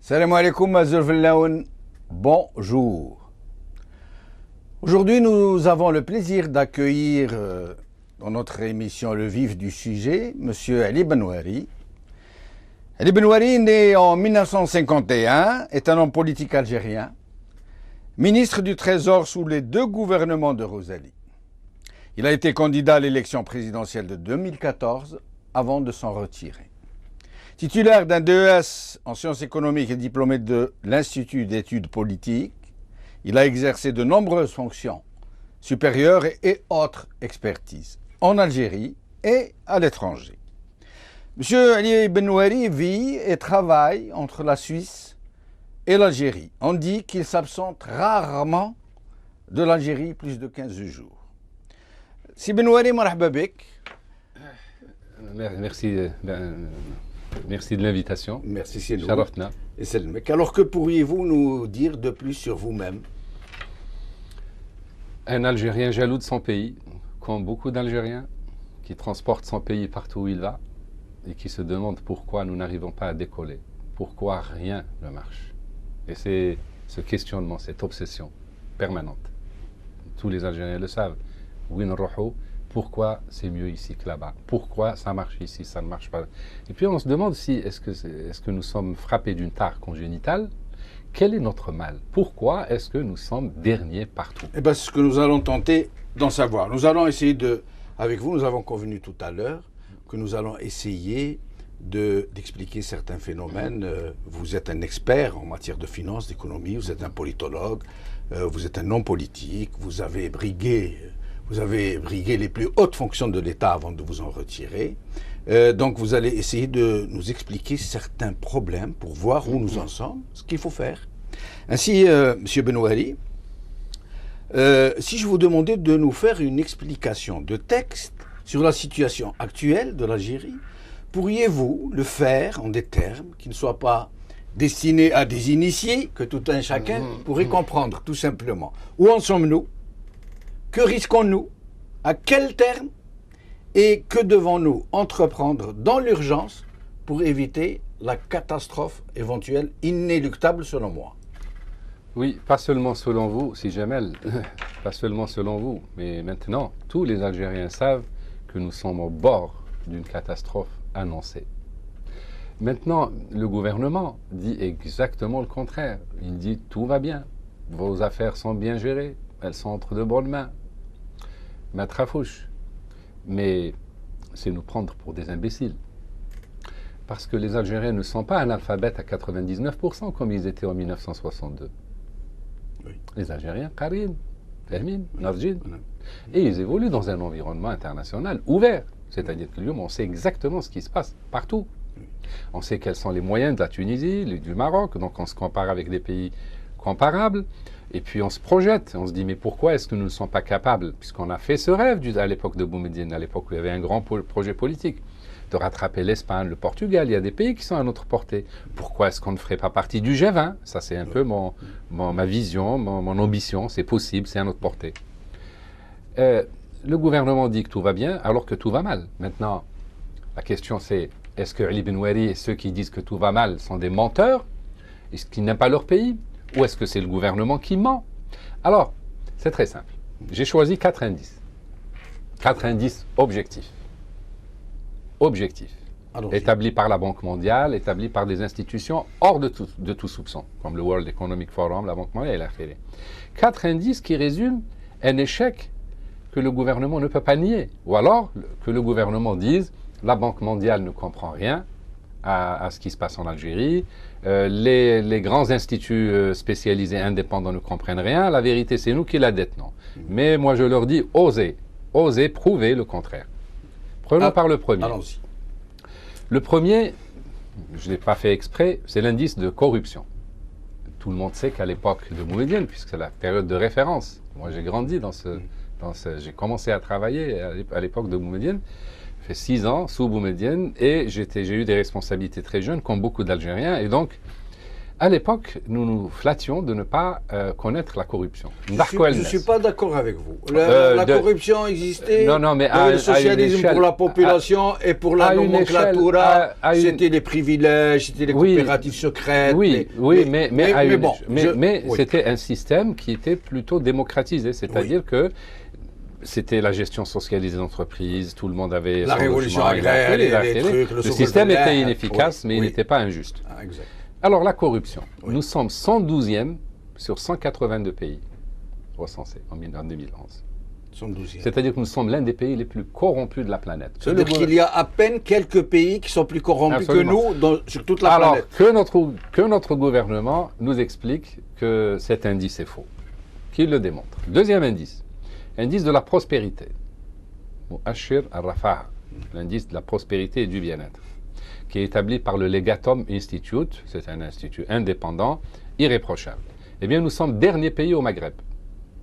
Salam alaikum, Mazur Fillaoun. Bonjour. Aujourd'hui, nous avons le plaisir d'accueillir dans notre émission Le Vif du Sujet, M. Ali Benouari. Ali Benouari, né en 1951, est un homme politique algérien, ministre du Trésor sous les deux gouvernements de Rosalie. Il a été candidat à l'élection présidentielle de 2014 avant de s'en retirer. Titulaire d'un DES en sciences économiques et diplômé de l'Institut d'études politiques, il a exercé de nombreuses fonctions supérieures et autres expertises en Algérie et à l'étranger. M. Ali Benouari vit et travaille entre la Suisse et l'Algérie. On dit qu'il s'absente rarement de l'Algérie plus de 15 jours. Si Benouari, marhaba bik. Merci de l'invitation. Merci, c'est nous. Sharafna. Et c'est le mec. Alors que pourriez-vous nous dire de plus sur vous-même? Un Algérien jaloux de son pays, comme beaucoup d'Algériens, qui transportent son pays partout où il va et qui se demandent pourquoi nous n'arrivons pas à décoller, pourquoi rien ne marche. Et c'est ce questionnement, cette obsession permanente. Tous les Algériens le savent. Win Roho, pourquoi c'est mieux ici que là-bas? Pourquoi ça marche ici, ça ne marche pas? Et puis on se demande si est-ce que nous sommes frappés d'une tare congénitale? Quel est notre mal? Pourquoi est-ce que nous sommes derniers partout? Eh bien, c'est ce que nous allons tenter d'en savoir. Nous allons essayer avec vous, nous avons convenu tout à l'heure que nous allons essayer d'expliquer certains phénomènes. Vous êtes un expert en matière de finance, d'économie, vous êtes un politologue, vous êtes un homme politique, vous avez brigué les plus hautes fonctions de l'État avant de vous en retirer. Donc vous allez essayer de nous expliquer certains problèmes pour voir où nous en sommes, ce qu'il faut faire. Ainsi, M. Benouari, si je vous demandais de nous faire une explication de texte sur la situation actuelle de l'Algérie, pourriez-vous le faire en des termes qui ne soient pas destinés à des initiés, que tout un chacun pourrait comprendre tout simplement? Où en sommes-nous? Que risquons-nous? À quel terme? Et que devons-nous entreprendre dans l'urgence pour éviter la catastrophe éventuelle inéluctable selon moi? Oui, pas seulement selon vous, si Jamel, pas seulement selon vous, mais maintenant, tous les Algériens savent que nous sommes au bord d'une catastrophe annoncée. Maintenant, le gouvernement dit exactement le contraire. Il dit tout va bien, vos affaires sont bien gérées, elles sont entre de bonnes mains. Matrafouche. Mais c'est nous prendre pour des imbéciles. Parce que les Algériens ne sont pas analphabètes à 99% comme ils étaient en 1962. Oui. Les Algériens, Karim, Fahmin, Narjin. Et ils évoluent dans un environnement international ouvert. C'est-à-dire que on sait exactement ce qui se passe partout. On sait quels sont les moyens de la Tunisie, du Maroc, donc on se compare avec des pays comparables. Et puis on se projette, on se dit mais pourquoi est-ce que nous ne sommes pas capables, puisqu'on a fait ce rêve à l'époque de Boumediene, à l'époque où il y avait un grand projet politique, de rattraper l'Espagne, le Portugal, il y a des pays qui sont à notre portée. Pourquoi est-ce qu'on ne ferait pas partie du G20? Ça c'est un peu ma vision, mon ambition, c'est possible, c'est à notre portée. Le gouvernement dit que tout va bien alors que tout va mal. Maintenant, la question c'est, est-ce que Ali Benouari et ceux qui disent que tout va mal sont des menteurs? Est-ce qu'ils n'aiment pas leur pays? Ou est-ce que c'est le gouvernement qui ment? Alors, c'est très simple. J'ai choisi 4 indices. 4 indices objectifs. Objectifs. Établis par la Banque mondiale, établis par des institutions hors de tout soupçon, comme le World Economic Forum, la Banque mondiale et la FED. 4 indices qui résument un échec que le gouvernement ne peut pas nier. Ou alors, que le gouvernement dise, la Banque mondiale ne comprend rien à ce qui se passe en Algérie, les grands instituts spécialisés indépendants ne comprennent rien, la vérité c'est nous qui la détenons. Mais moi je leur dis, osez prouver le contraire. Prenons par le premier. Allons-y. Le premier, je ne l'ai pas fait exprès, c'est l'indice de corruption. Tout le monde sait qu'à l'époque de Boumediene, puisque c'est la période de référence, moi j'ai grandi j'ai commencé à travailler à l'époque de Boumediene, fait 6 ans sous Boumediene et j'ai eu des responsabilités très jeunes comme beaucoup d'Algériens et donc À l'époque, nous nous flattions de ne pas connaître la corruption. Je ne suis pas d'accord avec vous. La corruption existait non, mais dans le socialisme pour la population et pour la nomenclatura. C'était les privilèges, c'était les coopératives secrètes. Mais c'était un système qui était plutôt démocratisé, c'est-à-dire que c'était la gestion socialiste des entreprises, tout le monde avait... La révolution agraire, les trucs, le système était inefficace, mais il n'était pas injuste. Ah, exact. Alors la corruption, nous sommes 112e sur 182 pays recensés en 2011. 112e. C'est-à-dire que nous sommes l'un des pays les plus corrompus de la planète. C'est-à-dire qu'il y a à peine quelques pays qui sont plus corrompus que nous sur toute la planète. Alors que notre gouvernement nous explique que cet indice est faux, qu'il le démontre. Deuxième indice, indice de la prospérité. Mu'ashir al-Rafa'a, l'indice de la prospérité et du bien-être, qui est établi par le Legatum Institute, c'est un institut indépendant, irréprochable. Eh bien, nous sommes dernier pays au Maghreb,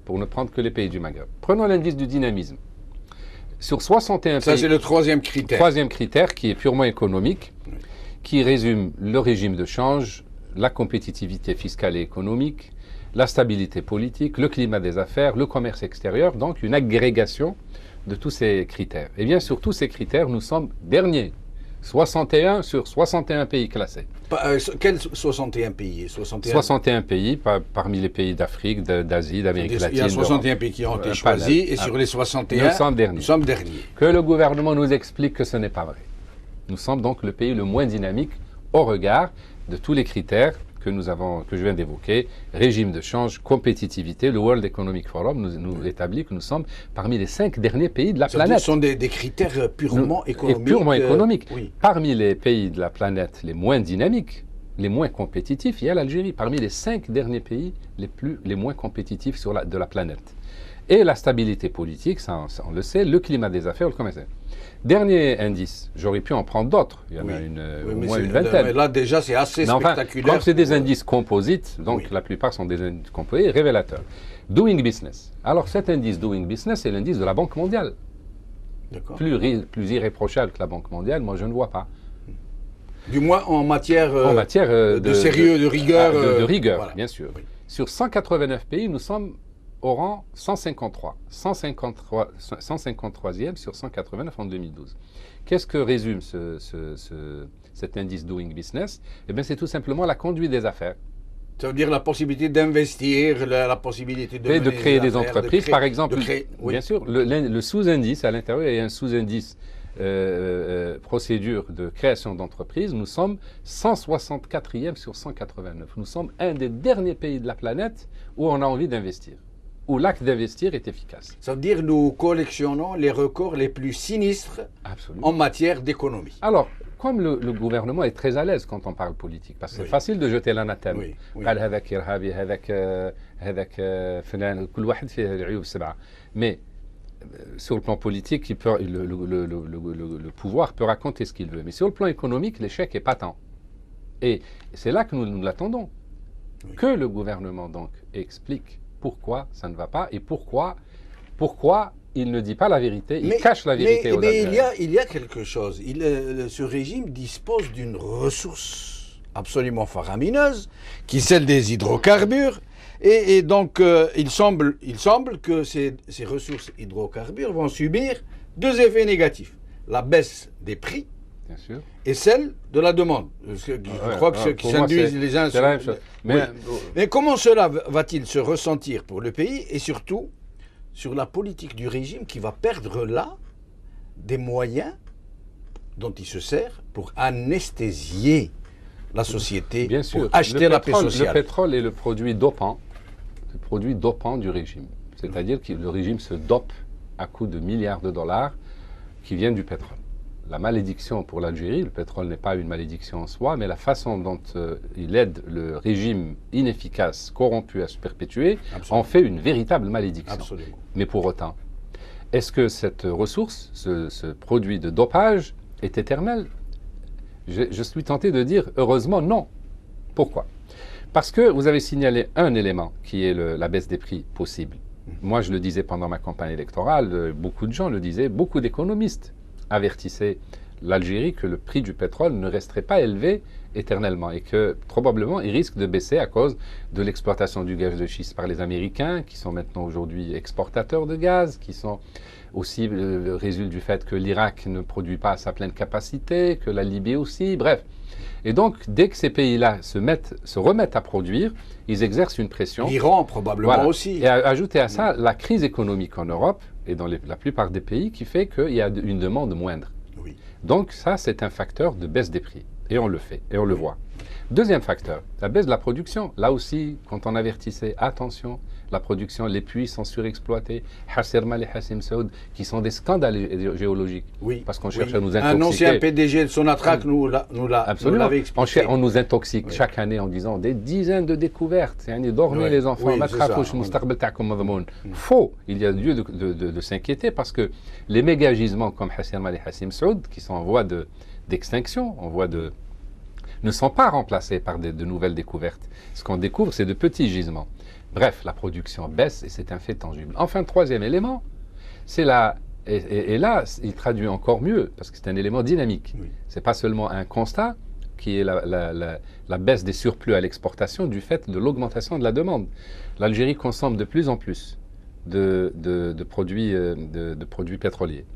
pour ne prendre que les pays du Maghreb. Prenons l'indice du dynamisme. Sur 61 pays... Ça, c'est le troisième critère. Troisième critère, qui est purement économique, qui résume le régime de change, la compétitivité fiscale et économique, la stabilité politique, le climat des affaires, le commerce extérieur, donc une agrégation de tous ces critères. Eh bien, sur tous ces critères, nous sommes derniers. 61 sur 61 pays classés. Quels 61 pays 61 pays parmi les pays d'Afrique, d'Asie, d'Amérique latine. Il y a 61 pays qui ont été choisis et sur les 61, nous sommes derniers. Que le gouvernement nous explique que ce n'est pas vrai. Nous sommes donc le pays le moins dynamique au regard de tous les critères que je viens d'évoquer, régime de change, compétitivité. Le World Economic Forum nous établit que nous sommes parmi les 5 derniers pays de la planète. Ce sont des critères purement économiques. Purement économiques. Oui. Parmi les pays de la planète les moins dynamiques, les moins compétitifs, il y a l'Algérie, parmi les 5 derniers pays les moins compétitifs de la planète. Et la stabilité politique, ça on le sait, le climat des affaires, le commerce. Dernier indice, j'aurais pu en prendre d'autres, il y en a au moins une vingtaine. Mais là déjà c'est assez spectaculaire. Comme c'est des indices composites, donc la plupart sont des indices composites, révélateurs. Doing Business. Alors cet indice Doing Business, c'est l'indice de la Banque mondiale. Plus irréprochable que la Banque mondiale, moi je ne vois pas. Du moins en matière de sérieux, de rigueur. De rigueur, voilà. Bien sûr. Oui. Sur 189 pays, nous sommes au rang 153. 153e sur 189 en 2012. Qu'est-ce que résume cet indice Doing Business? Eh bien, c'est tout simplement la conduite des affaires. Ça veut dire la possibilité d'investir, la possibilité de créer des entreprises, par exemple. Bien sûr, le sous-indice, à l'intérieur, il y a un sous-indice procédure de création d'entreprise. Nous sommes 164e sur 189. Nous sommes un des derniers pays de la planète où on a envie d'investir, où l'acte d'investir est efficace. Ça veut dire que nous collectionnons les records les plus sinistres en matière d'économie. Alors, comme le gouvernement est très à l'aise quand on parle politique, parce que c'est facile de jeter l'anathème. Mais sur le plan politique, le pouvoir peut raconter ce qu'il veut. Mais sur le plan économique, l'échec est patent. Et c'est là que nous l'attendons. Que le gouvernement donc explique pourquoi ça ne va pas et pourquoi il ne dit pas la vérité, il cache la vérité aux Algériens. Il y a quelque chose. Ce régime dispose d'une ressource absolument faramineuse, qui est celle des hydrocarbures. Et donc, il semble que ces ressources hydrocarbures vont subir deux effets négatifs. La baisse des prix, bien sûr, et celle de la demande. Je crois que ce qui s'induisent les uns sur les autres. Mais comment cela va-t-il se ressentir pour le pays et surtout sur la politique du régime qui va perdre là des moyens dont il se sert pour anesthésier la société, bien sûr, pour acheter la paix sociale. Le pétrole est le produit dopant du régime. C'est-à-dire que le régime se dope à coups de milliards de dollars qui viennent du pétrole. La malédiction pour l'Algérie, le pétrole n'est pas une malédiction en soi, mais la façon dont il aide le régime inefficace, corrompu à se perpétuer, en fait une véritable malédiction. Absolument. Mais pour autant, est-ce que cette ressource, ce produit de dopage, est éternel? Je suis tenté de dire, heureusement, non. Pourquoi? Parce que vous avez signalé un élément qui est la baisse des prix possible. Moi, je le disais pendant ma campagne électorale, beaucoup de gens le disaient, beaucoup d'économistes avertissaient l'Algérie que le prix du pétrole ne resterait pas élevé éternellement et que probablement il risque de baisser à cause de l'exploitation du gaz de schiste par les Américains qui sont maintenant aujourd'hui exportateurs de gaz, qui sont aussi le résultat du fait que l'Irak ne produit pas à sa pleine capacité, que la Libye aussi, bref. Et donc, dès que ces pays-là se remettent à produire, ils exercent une pression. L'Iran, probablement aussi. Et ajouter à ça la crise économique en Europe et dans la plupart des pays qui fait qu'il y a une demande moindre. Oui. Donc ça, c'est un facteur de baisse des prix. Et on le fait, et on le voit. Deuxième facteur, la baisse de la production. Là aussi, quand on avertissait, attention, la production, les puits sont surexploités, Hasser Mal et Hassim Saoud, qui sont des scandales géologiques. Oui. Parce qu'on cherche à nous intoxiquer. Un ancien PDG de Sonatrach nous l'avait expliqué. On nous intoxique chaque année en disant des dizaines de découvertes. Dormez les enfants, faux. Il y a lieu de s'inquiéter parce que les méga-gisements comme Hasser Mal et Hassim Saoud, qui sont en voie d'extinction, ne sont pas remplacés par de nouvelles découvertes. Ce qu'on découvre, c'est de petits gisements. Bref, la production baisse et c'est un fait tangible. Enfin, troisième élément, c'est et là, il traduit encore mieux, parce que c'est un élément dynamique. Oui. Ce n'est pas seulement un constat, qui est la baisse des surplus à l'exportation du fait de l'augmentation de la demande. L'Algérie consomme de plus en plus de produits pétroliers,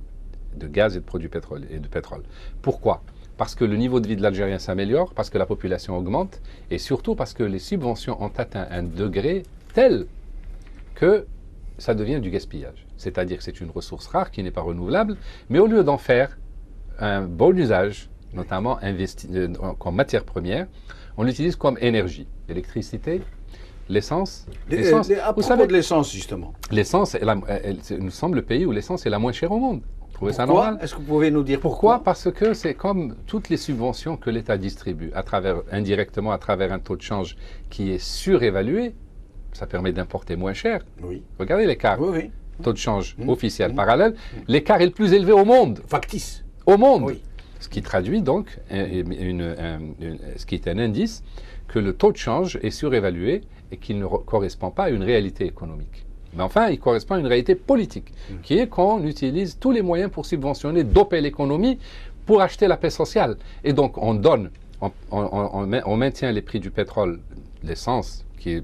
de gaz et de produits pétroliers et de pétrole. Pourquoi ? Parce que le niveau de vie de l'Algérien s'améliore, parce que la population augmente, et surtout parce que les subventions ont atteint un degré tel que ça devient du gaspillage. C'est-à-dire que c'est une ressource rare qui n'est pas renouvelable, mais au lieu d'en faire un bon usage, notamment comme matière première, on l'utilise comme énergie. L'électricité, l'essence. À propos de l'essence, justement. L'essence, nous sommes le pays où l'essence est la moins chère au monde. Vous trouvez ça normal ? Est-ce que vous pouvez nous dire pourquoi ? Parce que c'est comme toutes les subventions que l'État distribue, indirectement à travers un taux de change qui est surévalué. Ça permet d'importer moins cher. Oui. Regardez l'écart. Oui. Taux de change officiel parallèle. L'écart est le plus élevé au monde. Factice. Au monde. Oui. Ce qui traduit donc, ce qui est un indice, que le taux de change est surévalué et qu'il ne correspond pas à une réalité économique. Mais enfin, il correspond à une réalité politique, qui est qu'on utilise tous les moyens pour subventionner, doper l'économie, pour acheter la paix sociale. Et donc, on maintient les prix du pétrole, l'essence, qui est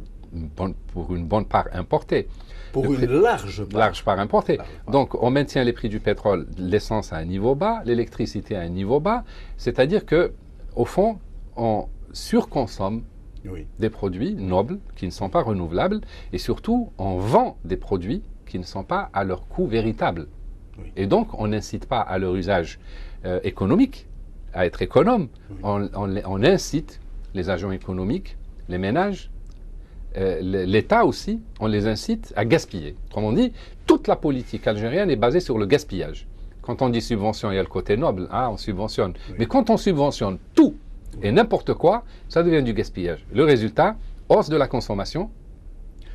pour une bonne part importée. Pour une large part importée. Donc, on maintient les prix du pétrole, l'essence à un niveau bas, l'électricité à un niveau bas. C'est-à-dire que, au fond, on surconsomme des produits nobles qui ne sont pas renouvelables et surtout, on vend des produits qui ne sont pas à leur coût véritable. Oui. Et donc, on n'incite pas à leur usage économique, à être économe. On incite les agents économiques, les ménages, l'État aussi, on les incite à gaspiller. Autrement dit, toute la politique algérienne est basée sur le gaspillage. Quand on dit subvention, il y a le côté noble, on subventionne. Oui. Mais quand on subventionne tout et n'importe quoi, ça devient du gaspillage. Le résultat, hausse de la consommation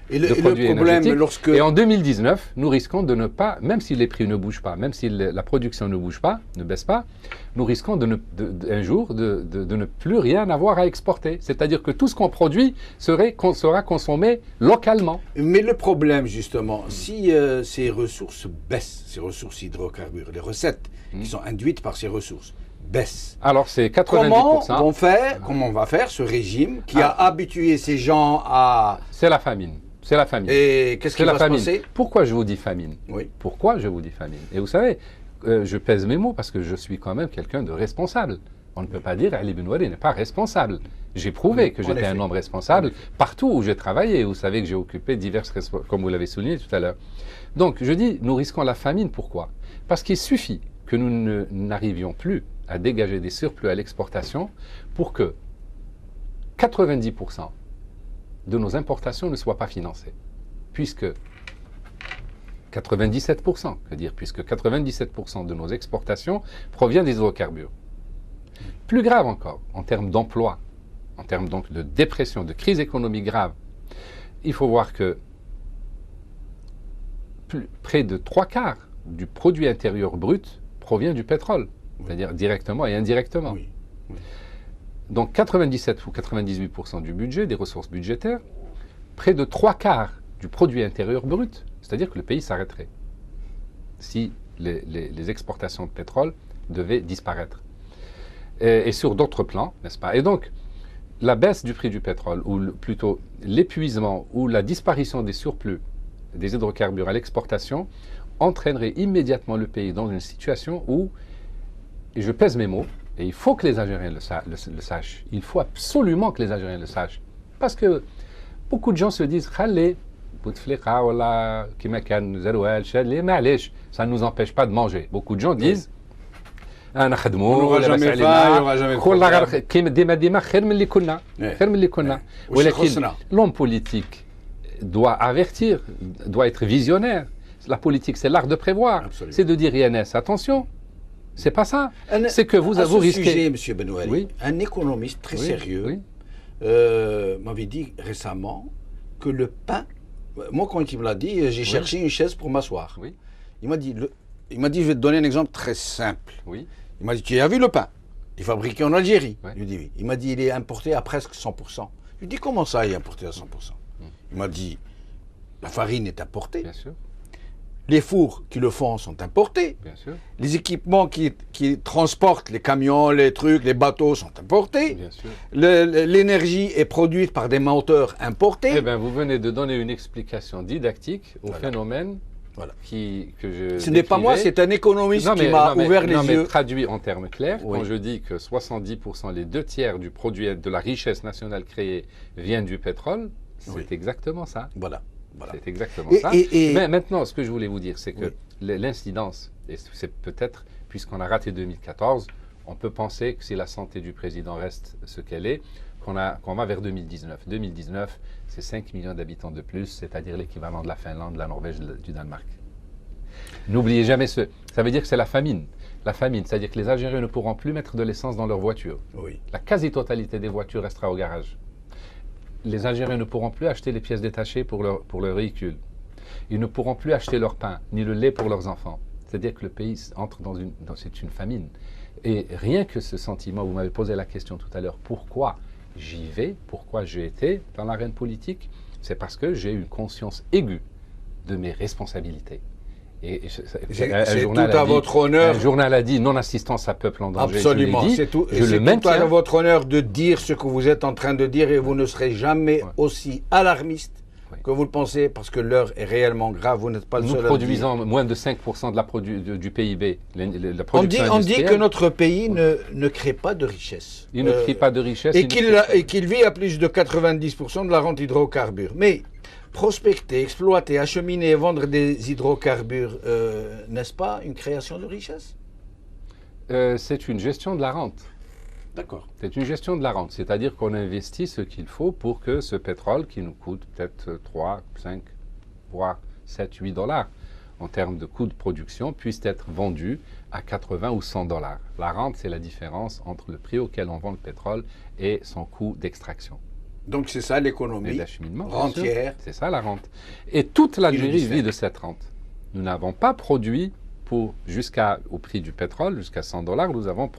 de produits énergétiques. Et en 2019, nous risquons de ne pas, même si les prix ne bougent pas, même si la production ne bouge pas, ne baisse pas, nous risquons un jour de ne plus rien avoir à exporter. C'est-à-dire que tout ce qu'on produit sera consommé localement. Mais le problème, justement, si ces ressources baissent, ces ressources hydrocarbures, les recettes qui sont induites par ces ressources, baissent. Alors c'est 90%. Comment on va faire ce régime qui a habitué ces gens à... C'est la famine. C'est la famine. Et qu'est-ce qui va se passer ? Pourquoi je vous dis famine ? Oui. Pourquoi je vous dis famine ? Et vous savez, je pèse mes mots parce que je suis quand même quelqu'un de responsable. On ne peut pas dire Ali Benouari n'est pas responsable. J'ai prouvé que j'étais un homme responsable partout où j'ai travaillé. Vous savez que j'ai occupé diverses responsabilités, comme vous l'avez souligné tout à l'heure. Donc je dis, nous risquons la famine. Pourquoi ? Parce qu'il suffit que nous n'arrivions plus à dégager des surplus à l'exportation pour que 90% de nos importations ne soient pas financées. Puisque 97%, puisque 97% de nos exportations provient des hydrocarbures. Plus grave encore, en termes d'emploi, en termes donc de dépression, de crise économique grave, il faut voir que près de 3/4 du produit intérieur brut provient du pétrole, c'est-à-dire directement et indirectement. Oui. Oui. Donc 97 ou 98% du budget, des ressources budgétaires, près de 3/4 du produit intérieur brut, c'est-à-dire que le pays s'arrêterait si les exportations de pétrole devait disparaître. Et sur d'autres plans, n'est-ce pas? Et donc, la baisse du prix du pétrole, ou plutôt l'épuisement ou la disparition des surplus des hydrocarbures à l'exportation, entraînerait immédiatement le pays dans une situation où, et je pèse mes mots, et il faut que les Algériens le sachent, il faut absolument que les Algériens le sachent, parce que beaucoup de gens se disent Khalé, Bouteflika, voilà, Kimakan, Zerouel, Chadli, معليش, ça ne nous empêche pas de manger. Beaucoup de gens disent on n'aura jamais faim, il n'y aura jamais de problème. L'homme politique doit avertir, doit être visionnaire. La politique, c'est l'art de prévoir. Absolument. C'est de dire INS, attention, c'est pas ça. C'est que vous risquez. Sujet, M. Benouali, Oui. un économiste très sérieux Oui. m'avait dit récemment que le pain. Moi, quand il me l'a dit, j'ai cherché une chaise pour m'asseoir. Oui. Il m'a dit, je vais te donner un exemple très simple. Oui. Il m'a dit, tu as vu le pain? Il est fabriqué en Algérie. Ouais. Je lui ai dit oui. Il m'a dit, il est importé à presque 100%. Je lui ai dit, comment ça, il est importé à 100%? Il m'a dit, la farine est importée. Bien sûr. Les fours qui le font sont importés. Bien sûr. Les équipements qui transportent les camions, les trucs, les bateaux sont importés. Bien sûr. L'énergie est produite par des moteurs importés. Eh bien, vous venez de donner une explication didactique au phénomène que je. Ce n'est pas moi, c'est un économiste qui m'a ouvert les yeux. Mais traduit en termes clairs, Oui. quand je dis que 70%, les 2/3 du produit de la richesse nationale créée viennent du pétrole, c'est Oui. exactement ça. Voilà. C'est exactement Et- ça. et- Mais maintenant, ce que je voulais vous dire, c'est que Oui. l'incidence, et c'est peut-être, puisqu'on a raté 2014, on peut penser que si la santé du président reste ce qu'elle est, qu'on va vers 2019. 2019, c'est 5 millions d'habitants de plus, c'est-à-dire l'équivalent de la Finlande, de la Norvège, du Danemark. N'oubliez jamais ça veut dire que c'est la famine. La famine, c'est-à-dire que les Algériens ne pourront plus mettre de l'essence dans leurs voitures. Oui. La quasi-totalité des voitures restera au garage. Les Algériens ne pourront plus acheter les pièces détachées pour leur véhicule. Ils ne pourront plus acheter leur pain, ni le lait pour leurs enfants. C'est-à-dire que le pays entre c'est une famine. Et rien que ce sentiment, vous m'avez posé la question tout à l'heure, pourquoi j'y vais, pourquoi j'ai été dans l'arène politique, c'est parce que j'ai une conscience aiguë de mes responsabilités. C'est tout à votre honneur. Un journal a dit non-assistance à peuple en danger. Absolument. C'est tout à votre honneur de dire ce que vous êtes en train de dire et vous ne serez jamais aussi alarmiste que vous le pensez parce que l'heure est réellement grave. Vous n'êtes pas le seul à le dire. Nous produisons moins de 5% du PIB. On dit que notre pays ne crée pas de richesse. Il ne crée pas de richesse. Et qu'il vit à plus de 90% de la rente hydrocarbures. Mais prospecter, exploiter, acheminer et vendre des hydrocarbures, n'est-ce pas une création de richesse? C'est une gestion de la rente. D'accord. C'est une gestion de la rente, c'est-à-dire qu'on investit ce qu'il faut pour que ce pétrole, qui nous coûte peut-être 3, 5, voire 7, 8 dollars en termes de coût de production, puisse être vendu à 80 ou 100 dollars. La rente, c'est la différence entre le prix auquel on vend le pétrole et son coût d'extraction. Donc c'est ça l'économie d'acheminement rentière. C'est ça la rente. Et toute l'Algérie vit de cette rente. Nous n'avons pas produit au prix du pétrole, jusqu'à 100 dollars, nous avons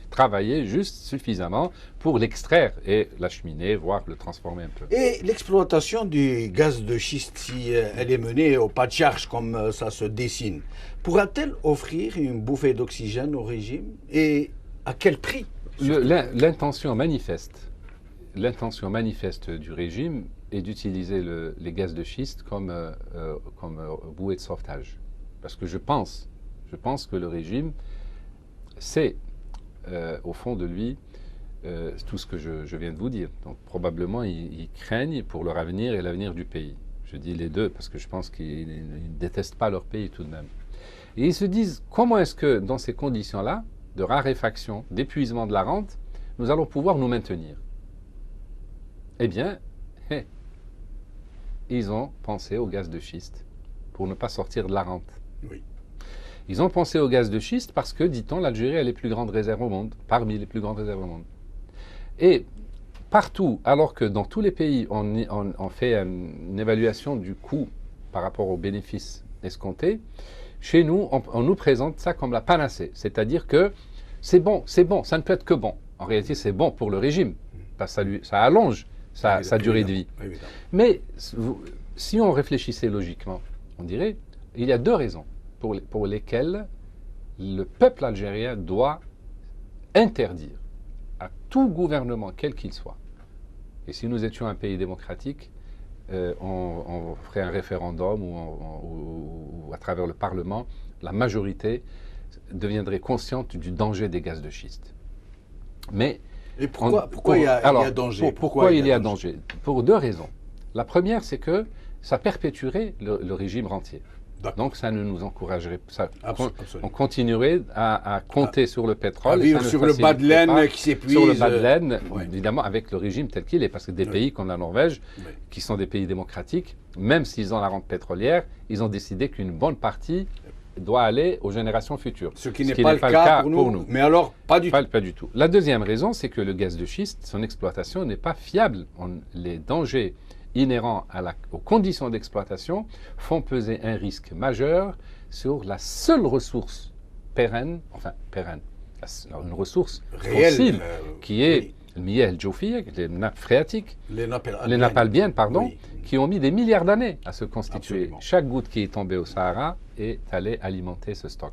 travaillé juste suffisamment pour l'extraire et l'acheminer, voire le transformer un peu. Et l'exploitation du gaz de schiste, si elle est menée au pas de charge comme ça se dessine, pourra-t-elle offrir une bouffée d'oxygène au régime? Et à quel prix? L'intention manifeste du régime est d'utiliser les gaz de schiste comme bouée de sauvetage. Parce que je pense que le régime sait, au fond de lui, tout ce que je viens de vous dire. Donc probablement, ils craignent pour leur avenir et l'avenir du pays. Je dis les deux parce que je pense qu'ils ne détestent pas leur pays tout de même. Et ils se disent, comment est-ce que dans ces conditions-là, de raréfaction, d'épuisement de la rente, nous allons pouvoir nous maintenir? Eh bien, ils ont pensé au gaz de schiste pour ne pas sortir de la rente. Oui. Ils ont pensé au gaz de schiste parce que, dit-on, l'Algérie a les plus grandes réserves au monde, parmi les plus grandes réserves au monde. Et partout, alors que dans tous les pays, on fait une évaluation du coût par rapport aux bénéfices escomptés, chez nous, on nous présente ça comme la panacée. C'est-à-dire que c'est bon, ça ne peut être que bon. En réalité, c'est bon pour le régime, parce que ça allonge sa durée de vie. Évidemment. Mais si on réfléchissait logiquement, on dirait il y a deux raisons pour lesquelles le peuple algérien doit interdire à tout gouvernement, quel qu'il soit, et si nous étions un pays démocratique, on ferait un référendum ou à travers le Parlement, la majorité deviendrait consciente du danger des gaz de schiste. Mais et pourquoi il y a danger? Pourquoi il y a danger? Pour deux raisons. La première, c'est que ça perpétuerait le régime rentier. Donc ça ne nous encouragerait pas. On continuerait à compter sur le pétrole. À vivre sur le bas de laine qui s'épuise. Sur le bas de laine, évidemment, avec le régime tel qu'il est. Parce que des pays comme la Norvège, qui sont des pays démocratiques, même s'ils ont la rente pétrolière, ils ont décidé qu'une bonne partie doit aller aux générations futures. Ce qui n'est pas le cas pour nous. Mais alors, pas du tout. Pas du tout. La deuxième raison, c'est que le gaz de schiste, son exploitation n'est pas fiable. Les dangers inhérents aux conditions d'exploitation font peser un risque majeur sur la seule ressource pérenne, une ressource réelle, fossile, qui est le miyah el-jawfiyya, les nappes phréatiques, les nappes albiennes, qui ont mis des milliards d'années à se constituer. Absolument. Chaque goutte qui est tombée au Sahara est allée alimenter ce stock.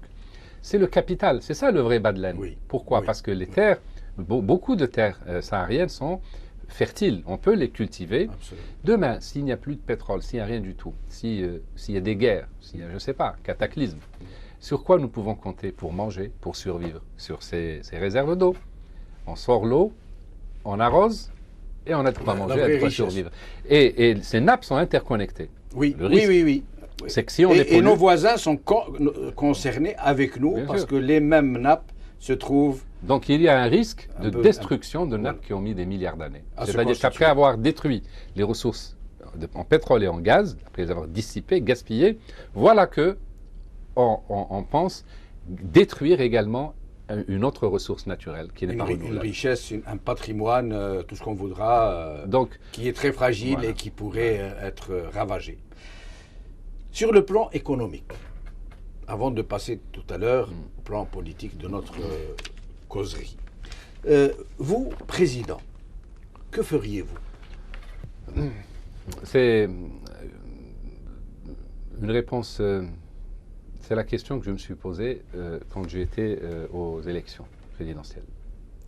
C'est le capital, c'est ça le vrai bas de laine. Pourquoi? Parce que les terres, beaucoup de terres sahariennes sont fertiles, on peut les cultiver. Absolument. Demain, s'il n'y a plus de pétrole, s'il n'y a rien du tout, s'il y a des guerres, s'il y a, je ne sais pas, cataclysme, sur quoi nous pouvons compter pour manger, pour survivre? Sur ces réserves d'eau. On sort l'eau, on arrose et on a de quoi manger, a de quoi survivre. Et ces nappes sont interconnectées. Oui. C'est que si on les pollue, et nos voisins sont concernés avec nous parce que les mêmes nappes se trouvent. Donc il y a un risque de destruction de nappes qui ont mis des milliards d'années. C'est-à-dire qu'après avoir détruit les ressources en pétrole et en gaz, après les avoir dissipées, gaspillées, voilà que on pense détruire également une autre ressource naturelle qui n'est pas renouvelable. Une richesse, un patrimoine, tout ce qu'on voudra, qui est très fragile et qui pourrait être ravagé. Sur le plan économique, avant de passer tout à l'heure au plan politique de notre causerie, vous, président, que feriez-vous? C'est une réponse, c'est la question que je me suis posée quand j'ai été aux élections présidentielles.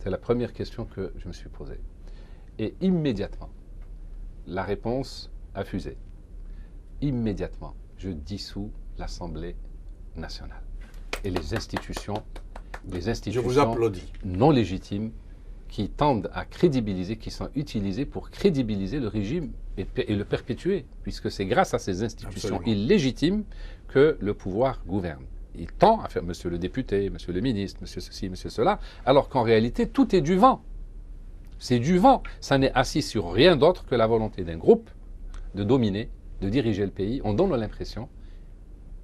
C'est la première question que je me suis posée. Et immédiatement, la réponse a fusé. Immédiatement, je dissous l'Assemblée nationale et les institutions je vous applaudis. Non légitimes qui tendent à crédibiliser, qui sont utilisées pour crédibiliser le régime et le perpétuer, puisque c'est grâce à ces institutions illégitimes que le pouvoir gouverne. Il tend à faire monsieur le député, monsieur le ministre, monsieur ceci, monsieur cela, alors qu'en réalité, tout est du vent. C'est du vent. Ça n'est assis sur rien d'autre que la volonté d'un groupe de dominer, de diriger le pays. On donne l'impression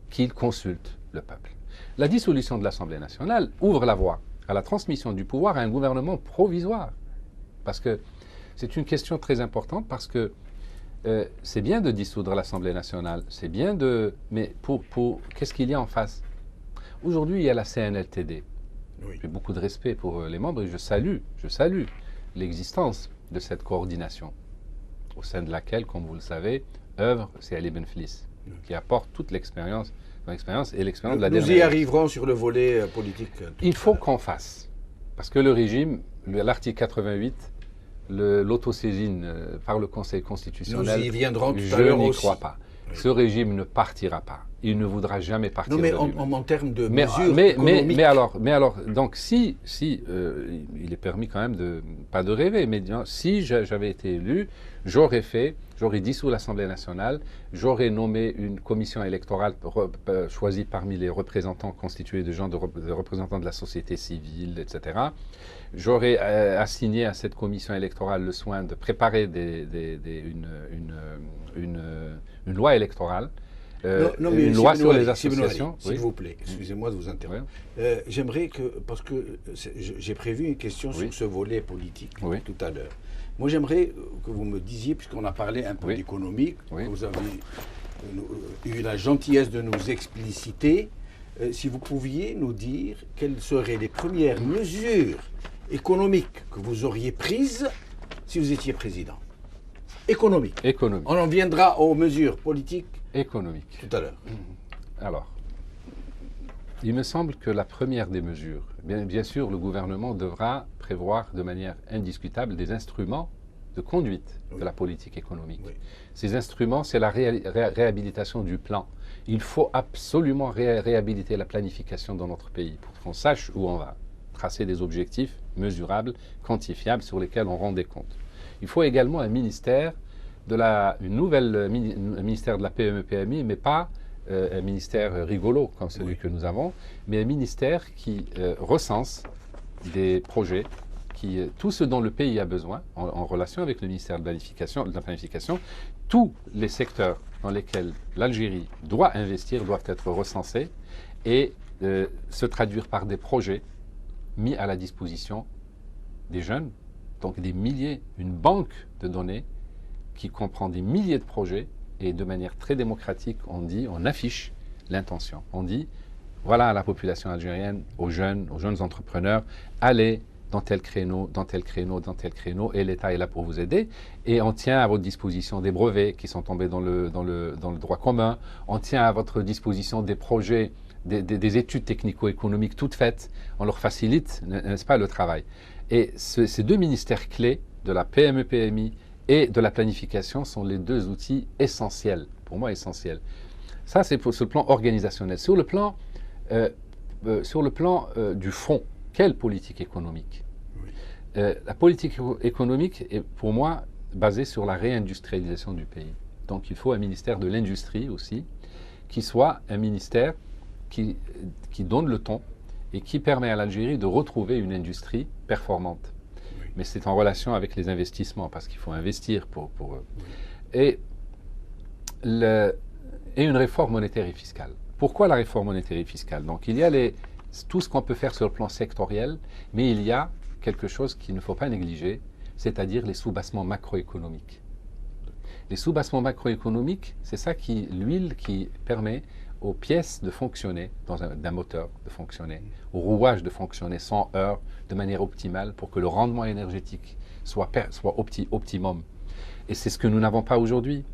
qu'il consulte le peuple. La dissolution de l'Assemblée nationale ouvre la voie à la transmission du pouvoir à un gouvernement provisoire. Parce que c'est une question très importante, parce que c'est bien de dissoudre l'Assemblée nationale, c'est bien de... Mais qu'est-ce qu'il y a en face? Aujourd'hui, il y a la CNLTD. J'ai beaucoup de respect pour les membres et je salue l'existence de cette coordination, au sein de laquelle, comme vous le savez, œuvre c'est Ali Benflis, qui apporte toute l'expérience et l'expérience de la dernière. Nous y arriverons sur le volet politique. Il faut qu'on fasse. Parce que le régime, l'article 88, l'autosaisine par le Conseil constitutionnel, nous y viendrons tout à je l'heure n'y aussi. crois pas. Ce régime ne partira pas. Il ne voudra jamais partir. Non, mais en termes de mesures économiques. Mais alors, donc si il est permis quand même pas de rêver, mais si j'avais été élu, j'aurais dissous l'Assemblée nationale, j'aurais nommé une commission électorale choisie parmi les représentants constitués de gens de représentants de la société civile, etc. J'aurais assigné à cette commission électorale le soin de préparer une loi électorale. Une loi sur les associations. S'il vous plaît, excusez-moi de vous interrompre. J'aimerais parce que j'ai prévu une question sur ce volet politique tout à l'heure. Moi, j'aimerais que vous me disiez, puisqu'on a parlé un peu d'économique, que vous avez eu la gentillesse de nous expliciter, si vous pouviez nous dire quelles seraient les premières mesures économiques que vous auriez prises si vous étiez président. Économique. On en viendra aux mesures politiques économiques tout à l'heure. Alors, Il me semble que la première des mesures, bien sûr, le gouvernement devra prévoir de manière indiscutable des instruments de conduite de la politique économique. Oui. Ces instruments, c'est la réhabilitation du plan. Il faut absolument réhabiliter la planification dans notre pays pour qu'on sache où on va, tracer des objectifs mesurables, quantifiables, sur lesquels on rend des comptes. Il faut également un ministère un ministère de la PME-PMI, mais pas un ministère rigolo comme celui que nous avons, mais un ministère qui recense des projets, tout ce dont le pays a besoin, en relation avec le ministère de la planification, tous les secteurs dans lesquels l'Algérie doit investir doivent être recensés et se traduire par des projets mis à la disposition des jeunes, donc des milliers, une banque de données qui comprend des milliers de projets, et de manière très démocratique, on affiche l'intention. On dit, voilà à la population algérienne, aux jeunes entrepreneurs, allez dans tel créneau, dans tel créneau, dans tel créneau, et l'État est là pour vous aider. Et on tient à votre disposition des brevets qui sont tombés dans le droit commun. On tient à votre disposition des projets, des études technico-économiques toutes faites. On leur facilite, n'est-ce pas, le travail. Et ces deux ministères clés de la PME-PMI et de la planification sont les deux outils essentiels, pour moi essentiels. Ça, c'est sur le plan organisationnel. Sur le plan du fond, quelle politique économique? La politique économique est, pour moi, basée sur la réindustrialisation du pays. Donc, il faut un ministère de l'industrie aussi, qui soit un ministère qui donne le ton et qui permet à l'Algérie de retrouver une industrie performante. Mais c'est en relation avec les investissements, parce qu'il faut investir et une réforme monétaire et fiscale. Pourquoi la réforme monétaire et fiscale? Donc il y a tout ce qu'on peut faire sur le plan sectoriel, mais il y a quelque chose qu'il ne faut pas négliger, c'est-à-dire les soubassements macroéconomiques. Les soubassements macroéconomiques, c'est ça l'huile qui permet aux pièces de fonctionner, d'un moteur de fonctionner, au rouage de fonctionner sans heurts, de manière optimale, pour que le rendement énergétique soit optimum. Et c'est ce que nous n'avons pas aujourd'hui.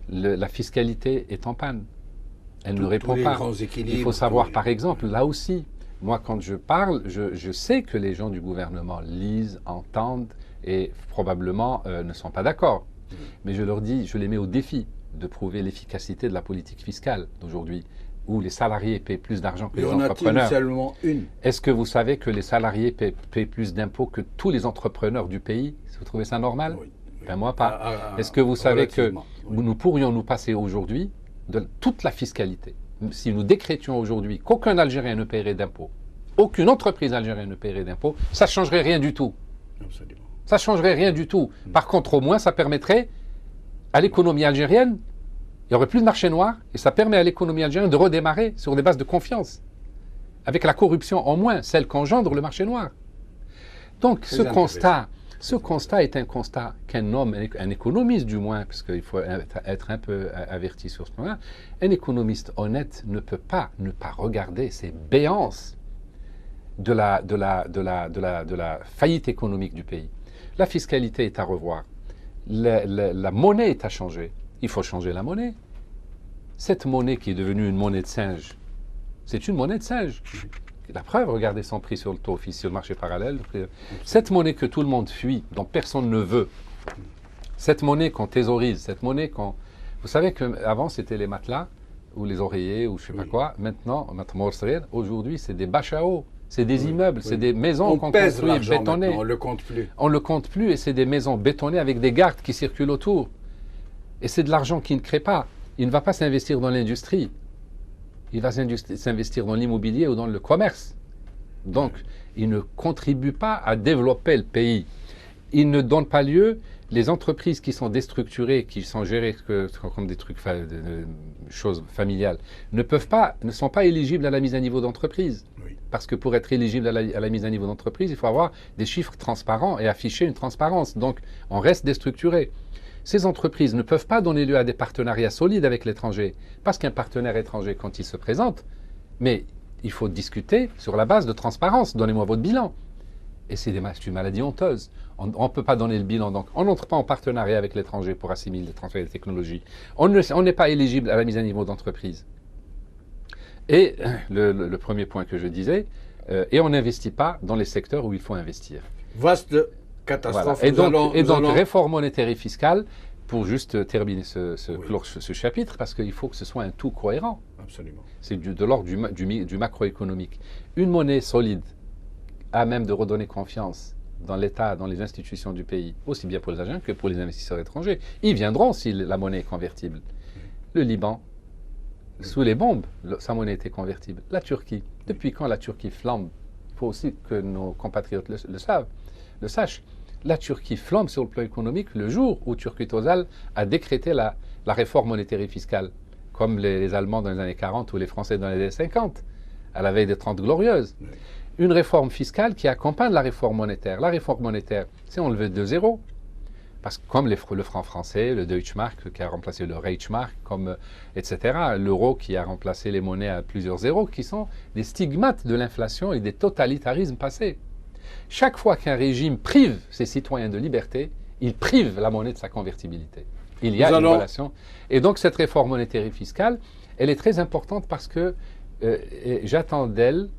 La fiscalité est en panne. Elle ne répond pas. Il faut savoir, par exemple, là aussi, moi quand je parle, je sais que les gens du gouvernement lisent, entendent et probablement ne sont pas d'accord. Mais je leur dis, je les mets au défi de prouver l'efficacité de la politique fiscale d'aujourd'hui, où les salariés paient plus d'argent que les entrepreneurs. Seulement une. Est-ce que vous savez que les salariés paient plus d'impôts que tous les entrepreneurs du pays? Vous trouvez ça normal? Oui. Ben moi pas. Est-ce que vous savez que nous pourrions nous passer aujourd'hui de toute la fiscalité? Si nous décrétions aujourd'hui qu'aucun Algérien ne paierait d'impôts, aucune entreprise algérienne ne paierait d'impôts, ça ne changerait rien du tout. Absolument. Ça ne changerait rien du tout. Par contre, au moins, ça permettrait à l'économie algérienne, il n'y aurait plus de marché noir, et ça permet à l'économie algérienne de redémarrer sur des bases de confiance, avec la corruption en moins, celle qu'engendre le marché noir. Donc ce constat est un constat qu'un homme, un économiste du moins, parce qu'il faut être un peu averti sur ce point-là, un économiste honnête ne peut pas ne pas regarder ces béances de la faillite économique du pays. La fiscalité est à revoir. La monnaie est à changer. Il faut changer la monnaie. Cette monnaie qui est devenue une monnaie de singe, c'est une monnaie de singe. La preuve, regardez son prix sur le taux officiel, sur le marché parallèle. Cette monnaie que tout le monde fuit, dont personne ne veut, cette monnaie qu'on thésaurise, cette monnaie qu'on... Vous savez qu'avant, c'était les matelas, ou les oreillers, ou je ne sais pas quoi. Maintenant, aujourd'hui, c'est des bâches à eau. C'est des immeubles, c'est des maisons qu'on construit bétonnées. On ne le compte plus. On ne le compte plus et c'est des maisons bétonnées avec des gardes qui circulent autour. Et c'est de l'argent qui ne crée pas. Il ne va pas s'investir dans l'industrie. Il va s'investir dans l'immobilier ou dans le commerce. Donc, il ne contribue pas à développer le pays. Il ne donne pas lieu. Les entreprises qui sont déstructurées, qui sont gérées comme des trucs, choses familiales, ne sont pas éligibles à la mise à niveau d'entreprise. Oui. Parce que pour être éligible à la mise à niveau d'entreprise, il faut avoir des chiffres transparents et afficher une transparence. Donc, on reste déstructuré. Ces entreprises ne peuvent pas donner lieu à des partenariats solides avec l'étranger. Parce qu'un partenaire étranger, quand il se présente, mais il faut discuter sur la base de transparence. Donnez-moi votre bilan. Et c'est une maladie honteuse. On ne peut pas donner le bilan. Donc, on n'entre pas en partenariat avec l'étranger pour assimiler les transferts de technologies. On n'est pas éligible à la mise à niveau d'entreprise. Et le premier point que je disais, et on n'investit pas dans les secteurs où il faut investir. Vaste catastrophe. Voilà. Et donc, réforme monétaire et fiscale, pour juste terminer ce chapitre, parce qu'il faut que ce soit un tout cohérent. Absolument. C'est de l'ordre du macroéconomique. Une monnaie solide, à même de redonner confiance dans l'État, dans les institutions du pays, aussi bien pour les agents que pour les investisseurs étrangers. Ils viendront si la monnaie est convertible. Le Liban, sous les bombes, sa monnaie était convertible. La Turquie, depuis quand la Turquie flambe? Il faut aussi que nos compatriotes le sachent. La Turquie flambe sur le plan économique le jour où Turgut Özal a décrété la réforme monétaire et fiscale, comme les Allemands dans les années 40 ou les Français dans les années 50, à la veille des 30 glorieuses. Oui. Une réforme fiscale qui accompagne la réforme monétaire. La réforme monétaire, c'est enlever de zéro. Parce que comme le franc français, le Deutschmark qui a remplacé le Reichsmark, etc., l'euro qui a remplacé les monnaies à plusieurs zéros, qui sont des stigmates de l'inflation et des totalitarismes passés. Chaque fois qu'un régime prive ses citoyens de liberté, il prive la monnaie de sa convertibilité. Il y a une relation. Et donc cette réforme monétaire et fiscale, elle est très importante parce que j'attends d'elle,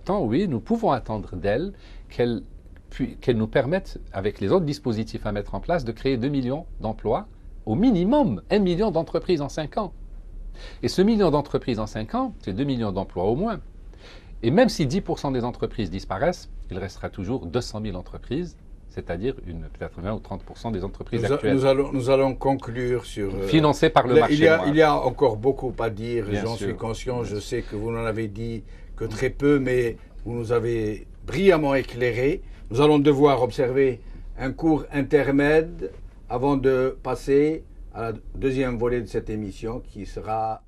oui, nous pouvons attendre d'elle qu'elle nous permette, avec les autres dispositifs à mettre en place, de créer 2 millions d'emplois, au minimum 1 million d'entreprises en 5 ans. Et ce million d'entreprises en 5 ans, c'est 2 millions d'emplois au moins. Et même si 10% des entreprises disparaissent, il restera toujours 200 000 entreprises, c'est-à-dire peut-être 20 ou 30% des entreprises actuelles. Nous allons conclure sur... financées par le marché noir. Il y a encore beaucoup à dire, j'en suis conscient, je sais que vous n'en avez dit que très peu, mais vous nous avez brillamment éclairé. Nous allons devoir observer un court intermède avant de passer à la deuxième volet de cette émission qui sera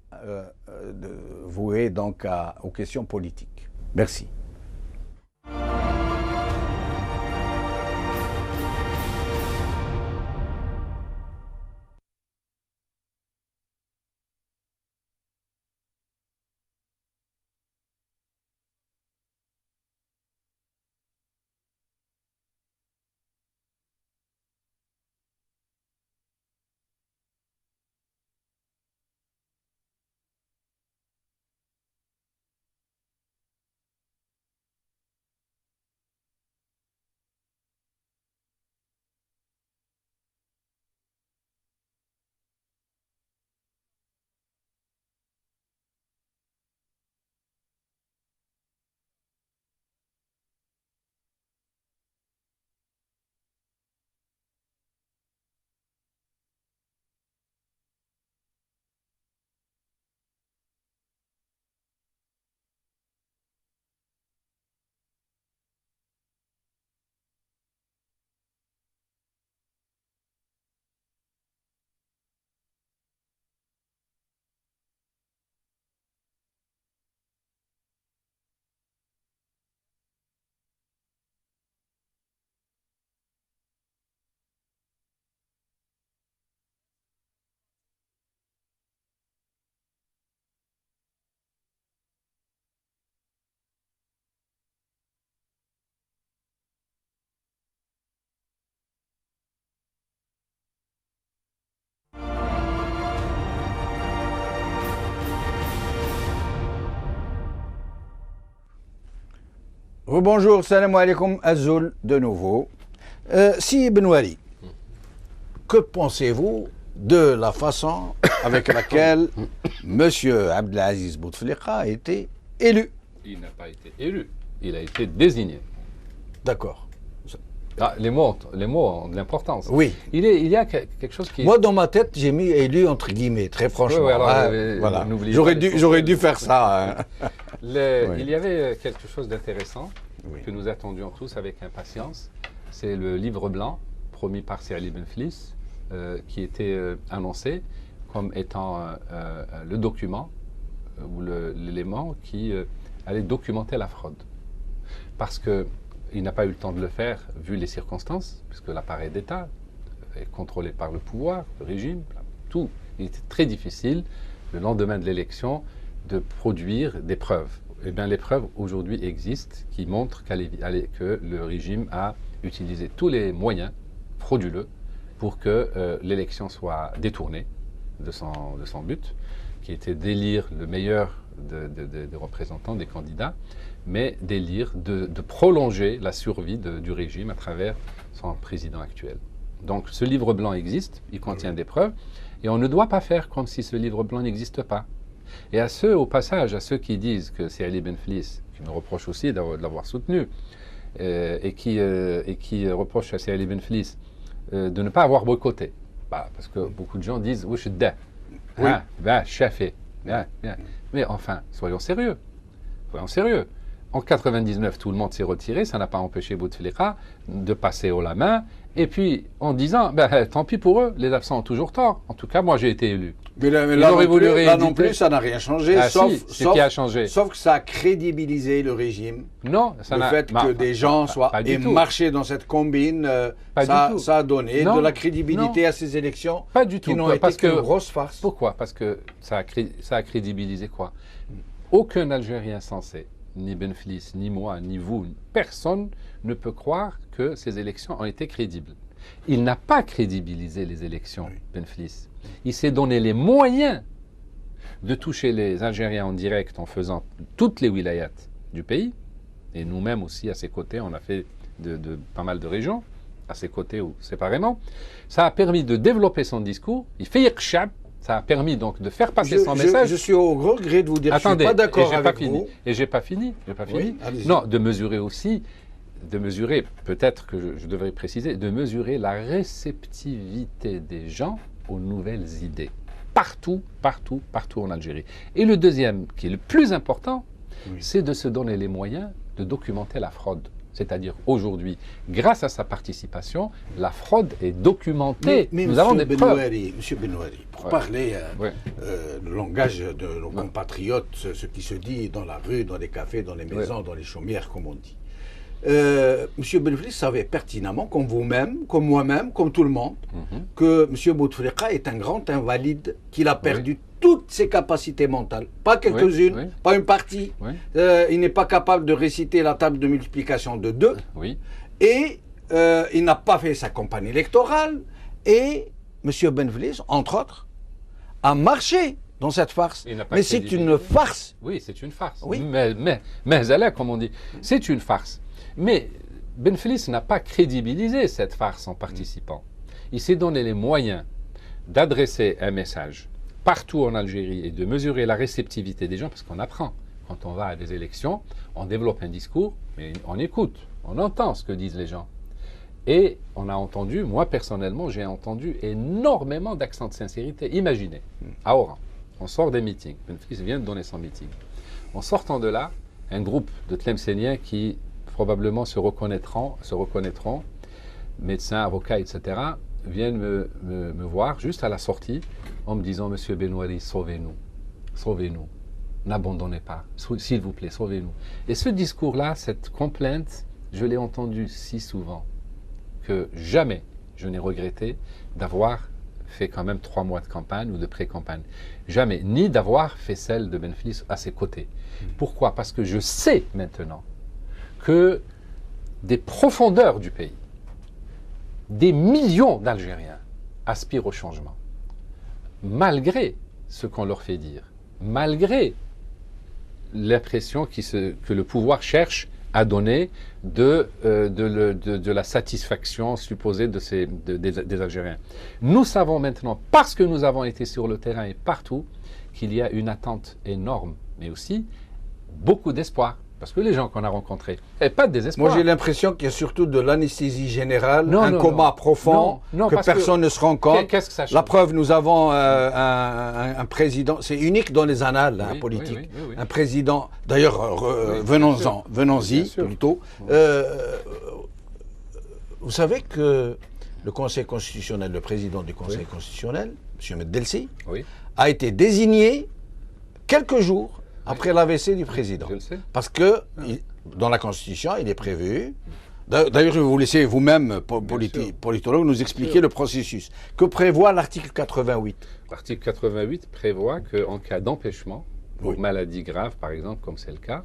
vouée donc aux questions politiques. Merci. Rebonjour, salam alaikum, Azul de nouveau. Si Ibn Wali, que pensez-vous de la façon avec laquelle M. Abdelaziz Bouteflika a été élu? Il n'a pas été élu, il a été désigné. D'accord. Ah, les mots ont de l'importance. Oui. Il y a quelque chose qui... Moi, dans ma tête, j'ai mis élu entre guillemets, très franchement. Oui, alors, voilà. J'aurais dû faire ça. Hein. Oui. Il y avait quelque chose d'intéressant que nous attendions tous avec impatience. C'est le livre blanc promis par Sir Ali Ben Fliss qui était annoncé comme étant le document ou l'élément qui allait documenter la fraude. Parce qu'il n'a pas eu le temps de le faire vu les circonstances, puisque l'appareil d'État est contrôlé par le pouvoir, le régime, tout. Il était très difficile, le lendemain de l'élection, de produire des preuves. Eh bien, les preuves aujourd'hui existent qui montrent que le régime a utilisé tous les moyens frauduleux pour que l'élection soit détournée de son but, qui était d'élire le meilleur des représentants, des candidats, mais d'élire, de prolonger la survie du régime à travers son président actuel. Donc ce livre blanc existe, il contient des preuves, et on ne doit pas faire comme si ce livre blanc n'existe pas. Et au passage, à ceux qui disent que c'est Ali Benflis, qui me reproche aussi de l'avoir soutenu, et qui reproche à Ali Benflis de ne pas avoir boycotté. Parce que beaucoup de gens disent « Wesh da, chafé ». Mais enfin, soyons sérieux. Soyons sérieux. En 99, tout le monde s'est retiré, ça n'a pas empêché Bouteflika de passer haut la main, et puis en disant, tant pis pour eux, les absents ont toujours tort. En tout cas, moi j'ai été élu. Mais là non plus, ça n'a rien changé, qui a changé. Sauf que ça a crédibilisé le régime. Non, ça le fait que des gens soient marchés dans cette combine, ça a donné de la crédibilité à ces élections. Pas du tout. Qui n'ont été qu'une grosse farce. Pourquoi? Parce que ça a crédibilisé quoi? Aucun Algérien sensé, ni Benflis, ni moi, ni vous, personne ne peut croire que ces élections ont été crédibles. Il n'a pas crédibilisé les élections, Benflis. Il s'est donné les moyens de toucher les Algériens en direct en faisant toutes les wilayats du pays. Et nous-mêmes aussi, à ses côtés, on a fait pas mal de régions, à ses côtés ou séparément. Ça a permis de développer son discours. Il fait Yirkshab. Ça a permis donc de faire passer son message. Je suis au regret de vous dire que je ne suis pas d'accord avec vous. Et j'ai pas fini. Non, de mesurer aussi, peut-être que je devrais préciser, de mesurer la réceptivité des gens aux nouvelles idées. Partout en Algérie. Et le deuxième, qui est le plus important, c'est de se donner les moyens de documenter la fraude. C'est-à-dire aujourd'hui, grâce à sa participation, la fraude est documentée. Mais nous avons des preuves. Monsieur Benouari, pour parler le langage de nos compatriotes, ce qui se dit dans la rue, dans les cafés, dans les maisons, dans les chaumières, comme on dit. Monsieur Benflis savait pertinemment, comme vous-même, comme moi-même, comme tout le monde, que Monsieur Bouteflika est un grand invalide, qu'il a perdu toutes ses capacités mentales. Pas quelques-unes, pas une partie. Il n'est pas capable de réciter la table de multiplication de 2. Et il n'a pas fait sa campagne électorale. Et Monsieur Benflis, entre autres, a marché dans cette farce. Mais c'est une farce. Oui, c'est une farce. Mais elle est, comme on dit, c'est une farce. Mais Benflis n'a pas crédibilisé cette farce en participant. Il s'est donné les moyens d'adresser un message partout en Algérie et de mesurer la réceptivité des gens, parce qu'on apprend. Quand on va à des élections, on développe un discours, mais on écoute, on entend ce que disent les gens. Et on a entendu, moi personnellement, j'ai entendu énormément d'accents de sincérité. Imaginez, à Oran, on sort des meetings, Benflis vient de donner son meeting. En sortant de là, un groupe de Tlemcéniens qui probablement se reconnaîtront, médecins, avocats, etc., viennent me voir juste à la sortie en me disant « Monsieur Benouari, sauvez-nous, n'abandonnez pas, s'il vous plaît, sauvez-nous ». Et ce discours-là, cette complainte, je l'ai entendu si souvent que jamais je n'ai regretté d'avoir fait quand même 3 mois de campagne ou de pré-campagne. Jamais, ni d'avoir fait celle de Benflis à ses côtés. Pourquoi? Parce que je sais maintenant que des profondeurs du pays, des millions d'Algériens aspirent au changement, malgré ce qu'on leur fait dire, malgré l'impression que le pouvoir cherche à donner de la satisfaction supposée des Algériens. Nous savons maintenant, parce que nous avons été sur le terrain et partout, qu'il y a une attente énorme, mais aussi beaucoup d'espoir. Parce que les gens qu'on a rencontrés, et pas de désespoir. Moi, j'ai l'impression qu'il y a surtout de l'anesthésie générale, un coma profond, que personne ne se rend compte. Qu'est-ce que ça change? La preuve, nous avons un président, c'est unique dans les annales politiques. Un président, d'ailleurs, venons-y plutôt. Vous savez que le Conseil constitutionnel, le président du Conseil constitutionnel, M. Meddelsi, a été désigné quelques jours après l'AVC du président. Parce que dans la Constitution, il est prévu. D'ailleurs, je vais vous laisser vous-même, politologue, nous expliquer le processus. Que prévoit l'article 88? L'article 88 prévoit qu'en cas d'empêchement, pour maladie grave par exemple, comme c'est le cas,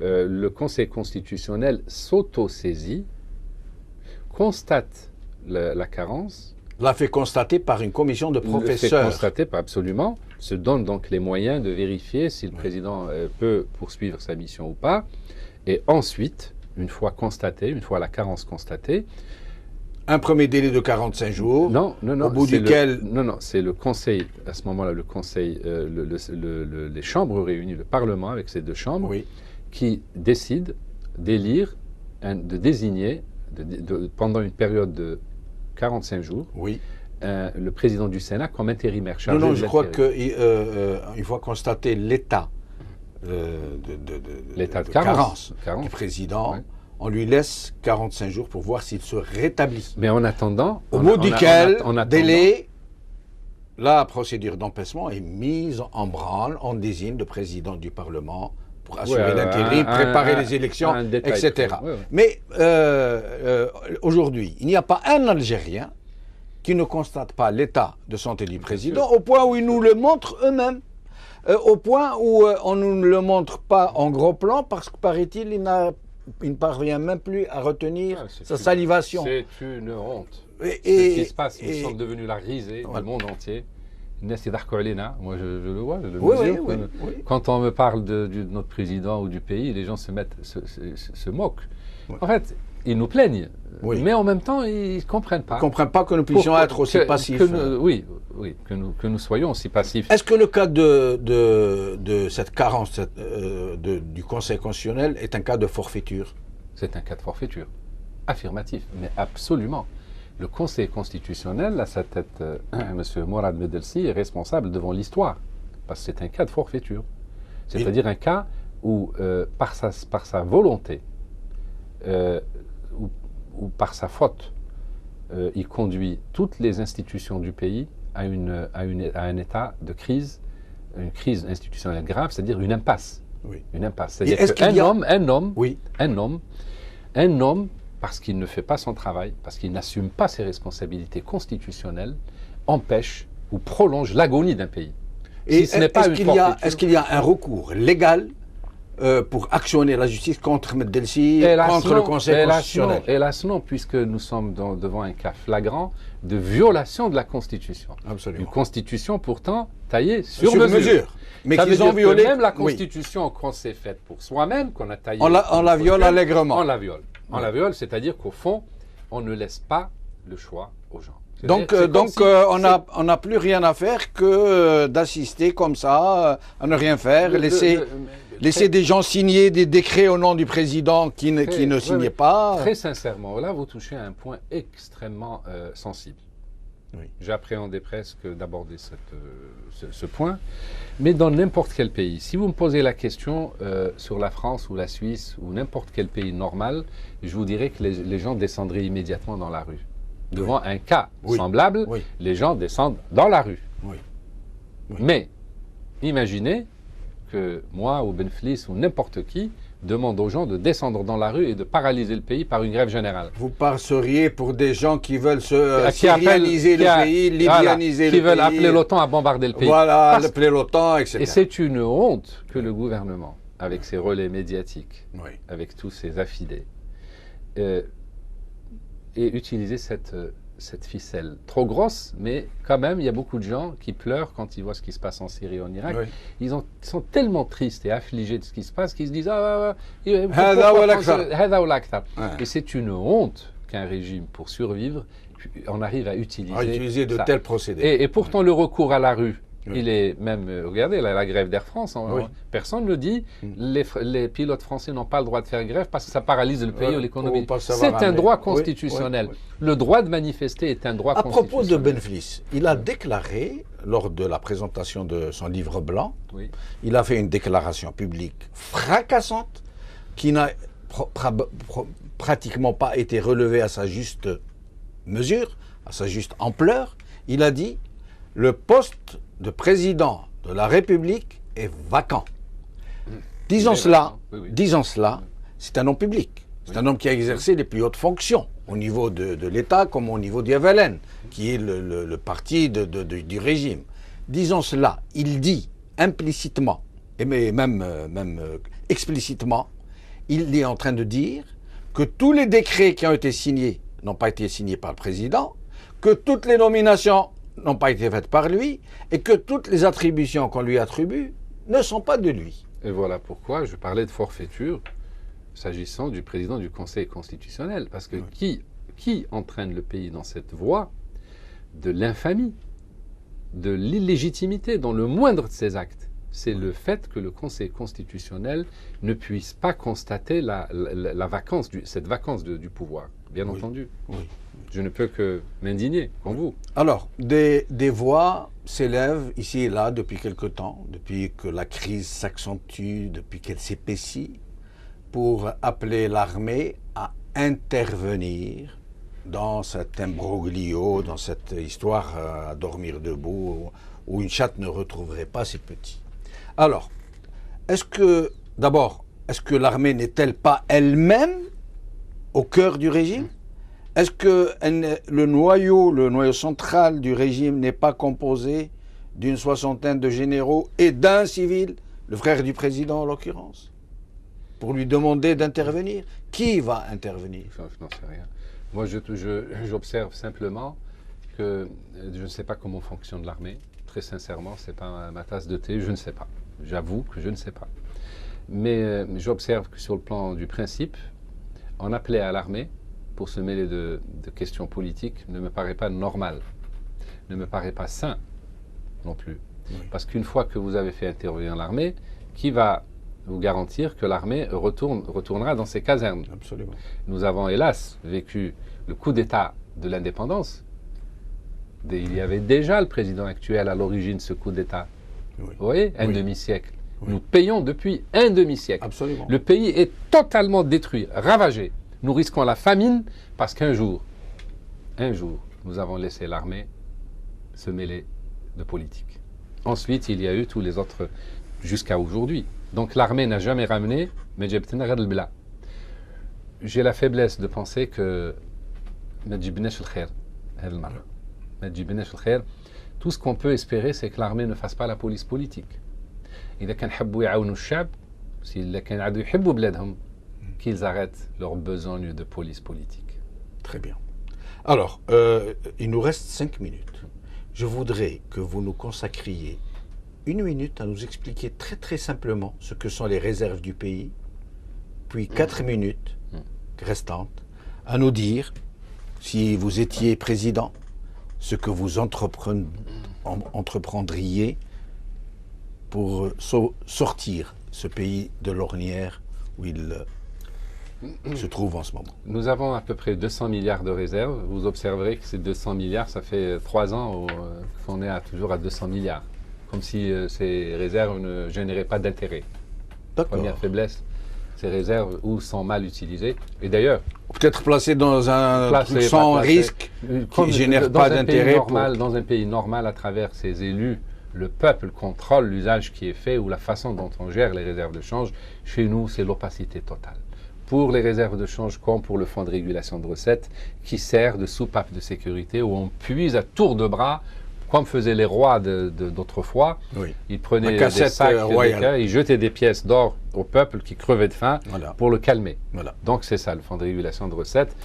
le Conseil constitutionnel s'auto-saisit, constate la carence. L'a fait constater par une commission de professeurs. L'a fait constater, absolument. se donne donc les moyens de vérifier si le président peut poursuivre sa mission ou pas. Et ensuite, une fois la carence constatée, un premier délai de 45 jours, non, au bout duquel... c'est le Conseil, à ce moment-là, le Conseil, les chambres réunies, le Parlement avec ces deux chambres, qui décident d'élire, de désigner, pendant une période de 45 jours, le président du Sénat comme intérimaire chargé. Non, je crois qu'il faut constater l'état de carence du président. On lui laisse 45 jours pour voir s'il se rétablit. Mais en attendant... Au bout duquel délai, la procédure d'empêchement est mise en branle. On désigne le président du Parlement pour assurer l'intérim, préparer les élections, etc. Mais aujourd'hui, il n'y a pas un Algérien qui ne constate pas l'état de santé du président, au point où ils nous le montrent eux-mêmes. Au point où on ne nous le montre pas en gros plan, parce que, paraît-il, il ne parvient même plus à retenir sa salivation. C'est une honte. Ce qui se passe, nous sommes devenus la risée du monde entier. Moi, je le vois, je le mesure. Quand on me parle de notre président ou du pays, les gens se moquent. En fait, ils nous plaignent, mais en même temps, ils ne comprennent pas. Ils ne comprennent pas que nous puissions être aussi passifs. Que nous soyons aussi passifs. Est-ce que le cas de cette carence du Conseil constitutionnel est un cas de forfaiture? C'est un cas de forfaiture, affirmatif, mais absolument. Le Conseil constitutionnel, à sa tête, M. Mourad Medelsi, est responsable devant l'histoire, parce que c'est un cas de forfaiture. C'est-à-dire un cas où, par sa volonté, ou par sa faute, il conduit toutes les institutions du pays à un état de crise, une crise institutionnelle grave, c'est-à-dire une impasse. Une impasse. C'est-à-dire qu'un homme, parce qu'il ne fait pas son travail, parce qu'il n'assume pas ses responsabilités constitutionnelles, empêche ou prolonge l'agonie d'un pays. Et est-ce qu'il y a un recours légal pour actionner la justice contre Medelsi, contre le Conseil constitutionnel? Hélas non, puisque nous sommes devant un cas flagrant de violation de la Constitution. Absolument. Une Constitution pourtant taillée sur mesure. Mais qu'ils ont violé. Même la Constitution qu'on s'est faite pour soi-même, qu'on a taillée. On la viole allègrement. On la viole. On la viole, c'est-à-dire qu'au fond, on ne laisse pas le choix aux gens. Donc on n'a plus rien à faire que d'assister comme ça, à ne rien faire, laisser des gens signer des décrets au nom du président qui ne signaient pas. Très sincèrement, là vous touchez à un point extrêmement sensible. J'appréhendais presque d'aborder ce point, mais dans n'importe quel pays, si vous me posez la question sur la France ou la Suisse ou n'importe quel pays normal, je vous dirais que les gens descendraient immédiatement dans la rue. Devant un cas semblable, les gens descendent dans la rue. Mais imaginez que moi ou Benflis ou n'importe qui demande aux gens de descendre dans la rue et de paralyser le pays par une grève générale. Vous passeriez pour des gens qui veulent syrianiser le pays, libyaniser le pays. Qui veulent appeler l'OTAN à bombarder le pays. Voilà, appeler l'OTAN, etc. Et c'est une honte que le gouvernement, avec ses relais médiatiques, avec tous ses affidés, et utiliser cette ficelle trop grosse, mais quand même, il y a beaucoup de gens qui pleurent quand ils voient ce qui se passe en Syrie et en Irak. Ils sont tellement tristes et affligés de ce qui se passe qu'ils se disent et c'est une honte qu'un régime, pour survivre, on arrive à utiliser de tels procédés. Et pourtant, le recours à la rue, il est même, regardez, la grève d'Air France, personne ne dit les pilotes français n'ont pas le droit de faire grève parce que ça paralyse le pays ou l'économie. C'est un droit constitutionnel. Le droit de manifester est un droit constitutionnel. À propos de Benflis, il a déclaré, lors de la présentation de son livre blanc, il a fait une déclaration publique fracassante qui n'a pratiquement pas été relevée à sa juste mesure, à sa juste ampleur. Il a dit « Le poste de président de la République est vacant ». Disons cela, c'est un homme public. C'est un homme qui a exercé les plus hautes fonctions au niveau de l'État comme au niveau du FLN, qui est le parti du régime. Disons cela, il dit implicitement, et même explicitement, il est en train de dire que tous les décrets qui ont été signés n'ont pas été signés par le président, que toutes les nominations n'ont pas été faites par lui et que toutes les attributions qu'on lui attribue ne sont pas de lui. Et voilà pourquoi je parlais de forfaiture s'agissant du président du Conseil constitutionnel. Parce que qui entraîne le pays dans cette voie de l'infamie, de l'illégitimité dans le moindre de ses actes? C'est le fait que le Conseil constitutionnel ne puisse pas constater cette vacance du pouvoir, bien entendu. Oui. Je ne peux que m'indigner, comme vous. Alors, des voix s'élèvent ici et là depuis quelque temps, depuis que la crise s'accentue, depuis qu'elle s'épaissit, pour appeler l'armée à intervenir dans cet imbroglio, dans cette histoire à dormir debout, où une chatte ne retrouverait pas ses petits. Alors, est-ce que l'armée n'est-elle pas elle-même au cœur du régime? Est-ce que le noyau central du régime n'est pas composé d'une soixantaine de généraux et d'un civil, le frère du président en l'occurrence, pour lui demander d'intervenir? Qui va intervenir? Je n'en sais rien. Moi, j'observe simplement que je ne sais pas comment fonctionne l'armée. Très sincèrement, ce n'est pas ma tasse de thé, je ne sais pas. J'avoue que je ne sais pas. Mais j'observe que sur le plan du principe, en appeler à l'armée pour se mêler de questions politiques ne me paraît pas normal, ne me paraît pas sain non plus. Oui. Parce qu'une fois que vous avez fait intervenir l'armée, qui va vous garantir que l'armée retournera dans ses casernes? Absolument. Nous avons hélas vécu le coup d'État de l'indépendance. Il y avait déjà le président actuel à l'origine de ce coup d'État. Oui. Vous voyez, un demi-siècle. Oui. Nous payons depuis un demi-siècle. Absolument. Le pays est totalement détruit, ravagé. Nous risquons la famine parce qu'un jour, nous avons laissé l'armée se mêler de politique. Ensuite, il y a eu tous les autres jusqu'à aujourd'hui. Donc l'armée n'a jamais ramené Medjebtena Ghad el-Bla. J'ai la faiblesse de penser que tout ce qu'on peut espérer, c'est que l'armée ne fasse pas la police politique. Qu'ils arrêtent leur besogne de police politique. Très bien. Alors, il nous reste 5 minutes. Je voudrais que vous nous consacriez 1 minute à nous expliquer très très simplement ce que sont les réserves du pays, puis 4 minutes restantes à nous dire, si vous étiez président, ce que vous entreprendriez pour sortir ce pays de l'ornière où il se trouve en ce moment. Nous avons à peu près 200 milliards de réserves. Vous observerez que ces 200 milliards, ça fait 3 ans qu'on est toujours à 200 milliards. Comme si ces réserves ne généraient pas d'intérêt. Première faiblesse, ces réserves sont mal utilisées. Et d'ailleurs, peut-être placées dans un truc sans risque, qui ne génère pas d'intérêt. Dans un pays normal, à travers ses élus, le peuple contrôle l'usage qui est fait ou la façon dont on gère les réserves de change. Chez nous, c'est l'opacité totale. Pour les réserves de change comme pour le fonds de régulation de recettes, qui sert de soupape de sécurité, où on puise à tour de bras, comme faisaient les rois d'autrefois. Oui. Ils prenaient des sacs, ils jetaient des pièces d'or au peuple qui crevait de faim pour le calmer. Voilà. Donc c'est ça, le fonds de régulation de recettes,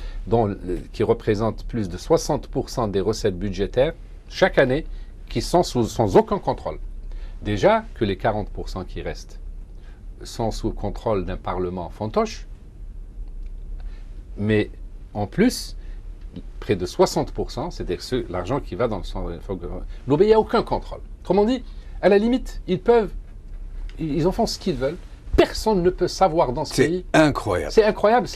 qui représente plus de 60% des recettes budgétaires chaque année, qui sont sans aucun contrôle. Déjà que les 40% qui restent sont sous le contrôle d'un Parlement fantoche, mais en plus, près de 60%, c'est-à-dire l'argent qui va dans le centre, il n'y a aucun contrôle. Autrement dit, à la limite, ils en font ce qu'ils veulent. Personne ne peut savoir dans ce pays. C'est incroyable. C'est incroyable.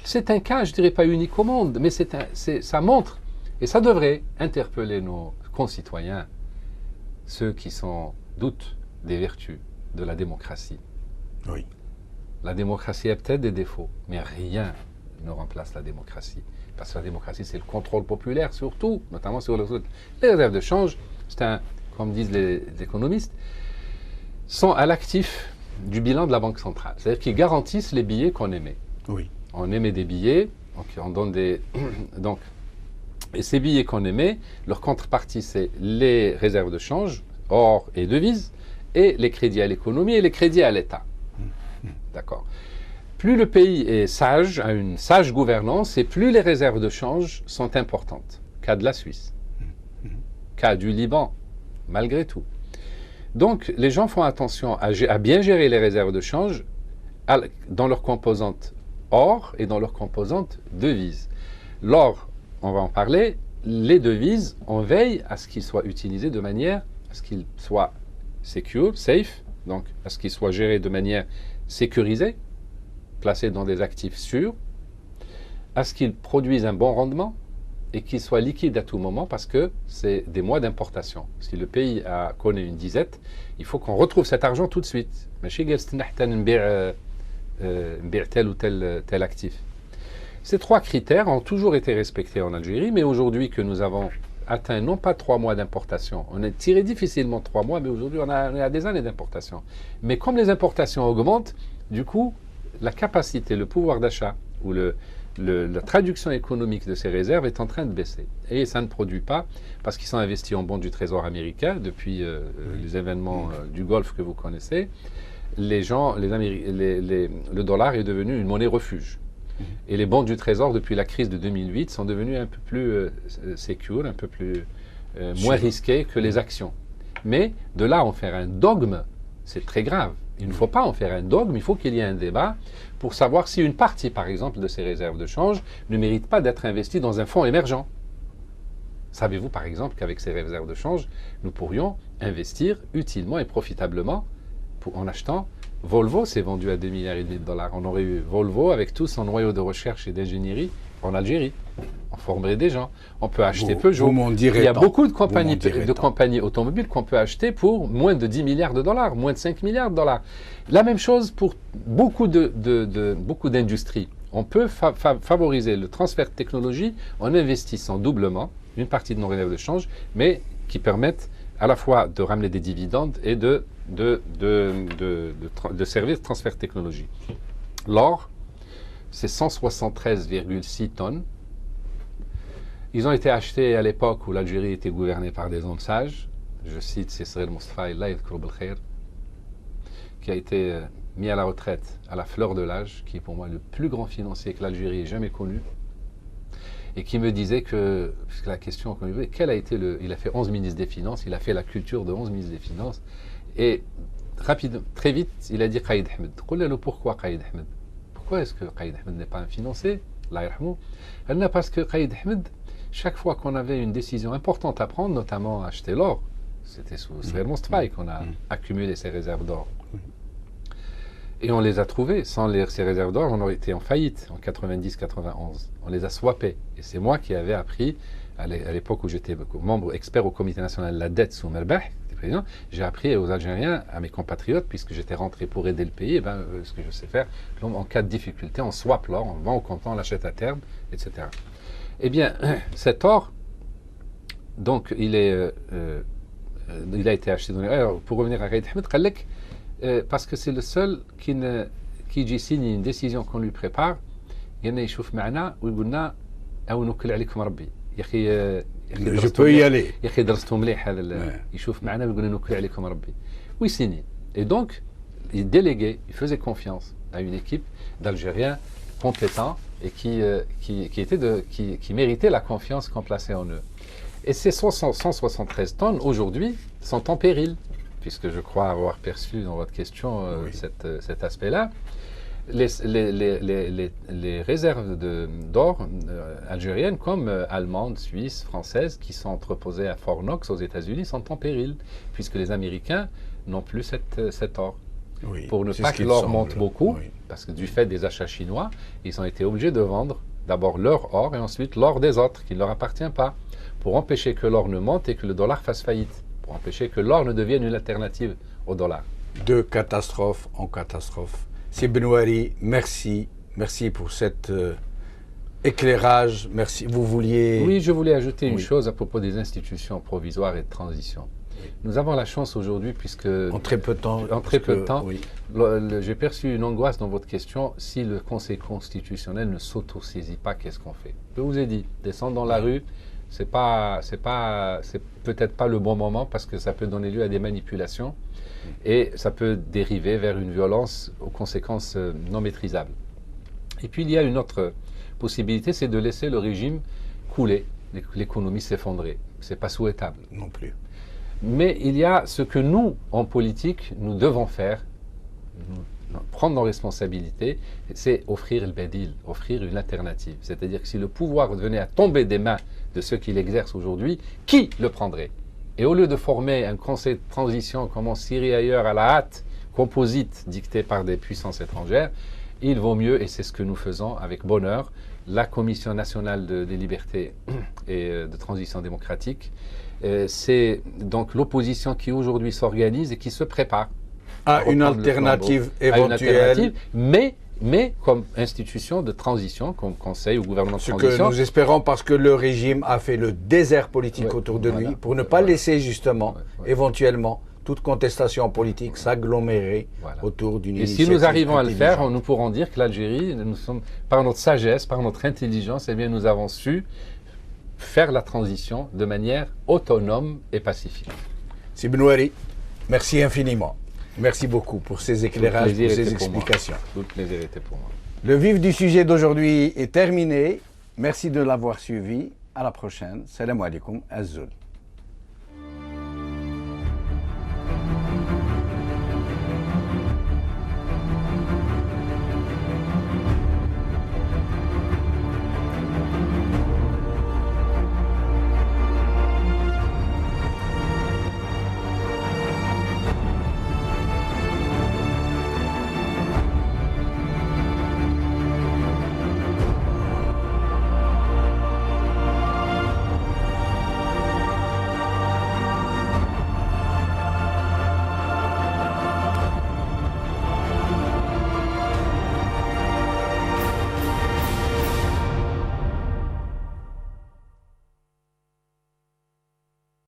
C'est un cas, je ne dirais pas unique au monde, mais ça montre, et ça devrait interpeller nos concitoyens, ceux qui doutent des vertus de la démocratie. Oui. La démocratie a peut-être des défauts, mais rien ne remplace la démocratie. Parce que la démocratie, c'est le contrôle populaire, surtout, notamment sur les réserves de change. Comme disent les économistes, sont à l'actif du bilan de la Banque centrale. C'est-à-dire qu'ils garantissent les billets qu'on émet. Oui. On émet des billets, donc on donne et ces billets qu'on émet, leur contrepartie, c'est les réserves de change, or et devises, et les crédits à l'économie et les crédits à l'État. D'accord. Plus le pays est sage, a une sage gouvernance, et plus les réserves de change sont importantes. Cas de la Suisse. cas du Liban, malgré tout. Donc, les gens font attention à bien gérer les réserves de change dans leur composante or et dans leur composante devise. L'or, on va en parler, les devises, on veille à ce qu'ils soient utilisés de manière à ce qu'ils soient secure, safe, donc à ce qu'ils soient gérés de manière sécurisée, placés dans des actifs sûrs, à ce qu'ils produisent un bon rendement et qu'ils soient liquides à tout moment parce que c'est des mois d'importation. Si le pays connaît une disette, il faut qu'on retrouve cet argent tout de suite. Tel ou tel actif. Ces trois critères ont toujours été respectés en Algérie, mais aujourd'hui que nous avons atteint non pas 3 mois d'importation, on a tiré difficilement 3 mois, mais aujourd'hui on est à des années d'importation. Mais comme les importations augmentent, du coup, la capacité, le pouvoir d'achat ou la traduction économique de ces réserves est en train de baisser. Et ça ne produit pas, parce qu'ils sont investis en bons du Trésor américain depuis les événements du Golfe que vous connaissez. Le dollar est devenu une monnaie refuge. Et les bons du Trésor, depuis la crise de 2008, sont devenus un peu plus secure, un peu plus moins risqués que les actions. Mais de là en faire un dogme, c'est très grave. Il ne faut pas en faire un dogme, il faut qu'il y ait un débat pour savoir si une partie, par exemple, de ces réserves de change ne mérite pas d'être investie dans un fonds émergent. Savez-vous, par exemple, qu'avec ces réserves de change, nous pourrions investir utilement et profitablement en achetant Volvo s'est vendu à 2,5 milliards de dollars. On aurait eu Volvo avec tout son noyau de recherche et d'ingénierie en Algérie. On formerait des gens. On peut acheter Peugeot. Il y a beaucoup de compagnies automobiles qu'on peut acheter pour moins de 10 milliards de dollars, moins de 5 milliards de dollars. La même chose pour beaucoup d'industries. On peut favoriser le transfert de technologie en investissant doublement une partie de nos réserves de change, mais qui permettent à la fois de ramener des dividendes et de servir de transfert de technologie. L'or, c'est 173,6 tonnes. Ils ont été achetés à l'époque où l'Algérie était gouvernée par des hommes sages. Je cite Cécile Moustapha qui a été mis à la retraite à la fleur de l'âge, qui est pour moi le plus grand financier que l'Algérie ait jamais connu, et qui me disait que, puisque la question qu'on lui posait, il a fait 11 ministres des Finances, il a fait la culture de 11 ministres des Finances, et très vite, il a dit Qaïd Ahmed. Pourquoi Qaïd Ahmed? Pourquoi est-ce que Qaïd Ahmed n'est pas un financier? Parce que Qaïd Ahmed, chaque fois qu'on avait une décision importante à prendre, notamment acheter l'or, c'était sous Srel Moustapha qu'on a accumulé ces réserves d'or. Et on les a trouvées. Sans ces réserves d'or, on aurait été en faillite en 90-91. On les a swappées. Et c'est moi qui avais appris, à l'époque où j'étais membre expert au Comité national de la dette sous Melbah, j'ai appris aux Algériens, à mes compatriotes, puisque j'étais rentré pour aider le pays, ce que je sais faire, en cas de difficulté, on swap l'or, on vend au comptant, on l'achète à terme, etc. Eh bien, cet or, donc, il a été acheté dans les... Alors, pour revenir à Qaïd Ahmed, parce que c'est le seul qui signe une décision qu'on lui prépare, je peux y aller. Oui, signe. Et donc, il déléguait, il faisait confiance à une équipe d'Algériens compétents et qui méritait la confiance qu'on plaçait en eux. Et ces 173 tonnes, aujourd'hui, sont en péril, puisque je crois avoir perçu dans votre question cet aspect-là. Les réserves d'or algériennes, comme allemandes, suisses, françaises, qui sont entreposées à Fort Knox aux États-Unis, sont en péril, puisque les Américains n'ont plus cet or. Oui, pour ne pas que l'or monte beaucoup, parce que du fait des achats chinois, ils ont été obligés de vendre d'abord leur or et ensuite l'or des autres, qui ne leur appartient pas, pour empêcher que l'or ne monte et que le dollar fasse faillite, pour empêcher que l'or ne devienne une alternative au dollar. De catastrophe en catastrophe. C'est Benouari, merci. Merci pour cet éclairage. Merci. Vous vouliez... Oui, je voulais ajouter une chose à propos des institutions provisoires et de transition. Nous avons la chance aujourd'hui, puisque... En très peu de temps. J'ai perçu une angoisse dans votre question. Si le Conseil constitutionnel ne s'auto-saisit pas, qu'est-ce qu'on fait? Je vous ai dit, descendre dans la rue, c'est peut-être pas le bon moment, parce que ça peut donner lieu à des manipulations et ça peut dériver vers une violence aux conséquences non maîtrisables. Et puis il y a une autre possibilité, c'est de laisser le régime couler l'économie s'effondrer. Ce n'est pas souhaitable. Non plus. Mais il y a ce que nous, en politique, nous devons faire, prendre nos responsabilités, c'est offrir le badil, offrir une alternative. C'est-à-dire que si le pouvoir venait à tomber des mains de ceux qui l'exercent aujourd'hui, qui le prendrait? Et au lieu de former un conseil de transition comme en Syrie et ailleurs à la hâte, composite, dicté par des puissances étrangères, il vaut mieux, et c'est ce que nous faisons avec bonheur, la Commission nationale des libertés et de transition démocratique. C'est donc l'opposition qui aujourd'hui s'organise et qui se prépare à une alternative éventuelle. Mais comme institution de transition, comme conseil ou gouvernement de transition. Ce que nous espérons parce que le régime a fait le désert politique autour de lui pour ne pas laisser justement, éventuellement, toute contestation politique s'agglomérer autour d'une initiative. Et si nous arrivons à le faire, nous pourrons dire que l'Algérie, par notre sagesse, par notre intelligence, eh bien, nous avons su faire la transition de manière autonome et pacifique. Si Benoît, merci infiniment. Merci beaucoup pour ces éclairages, pour ces explications. Tout le plaisir était pour moi. Le vif du sujet d'aujourd'hui est terminé. Merci de l'avoir suivi. À la prochaine. Salam alaikum. Azul.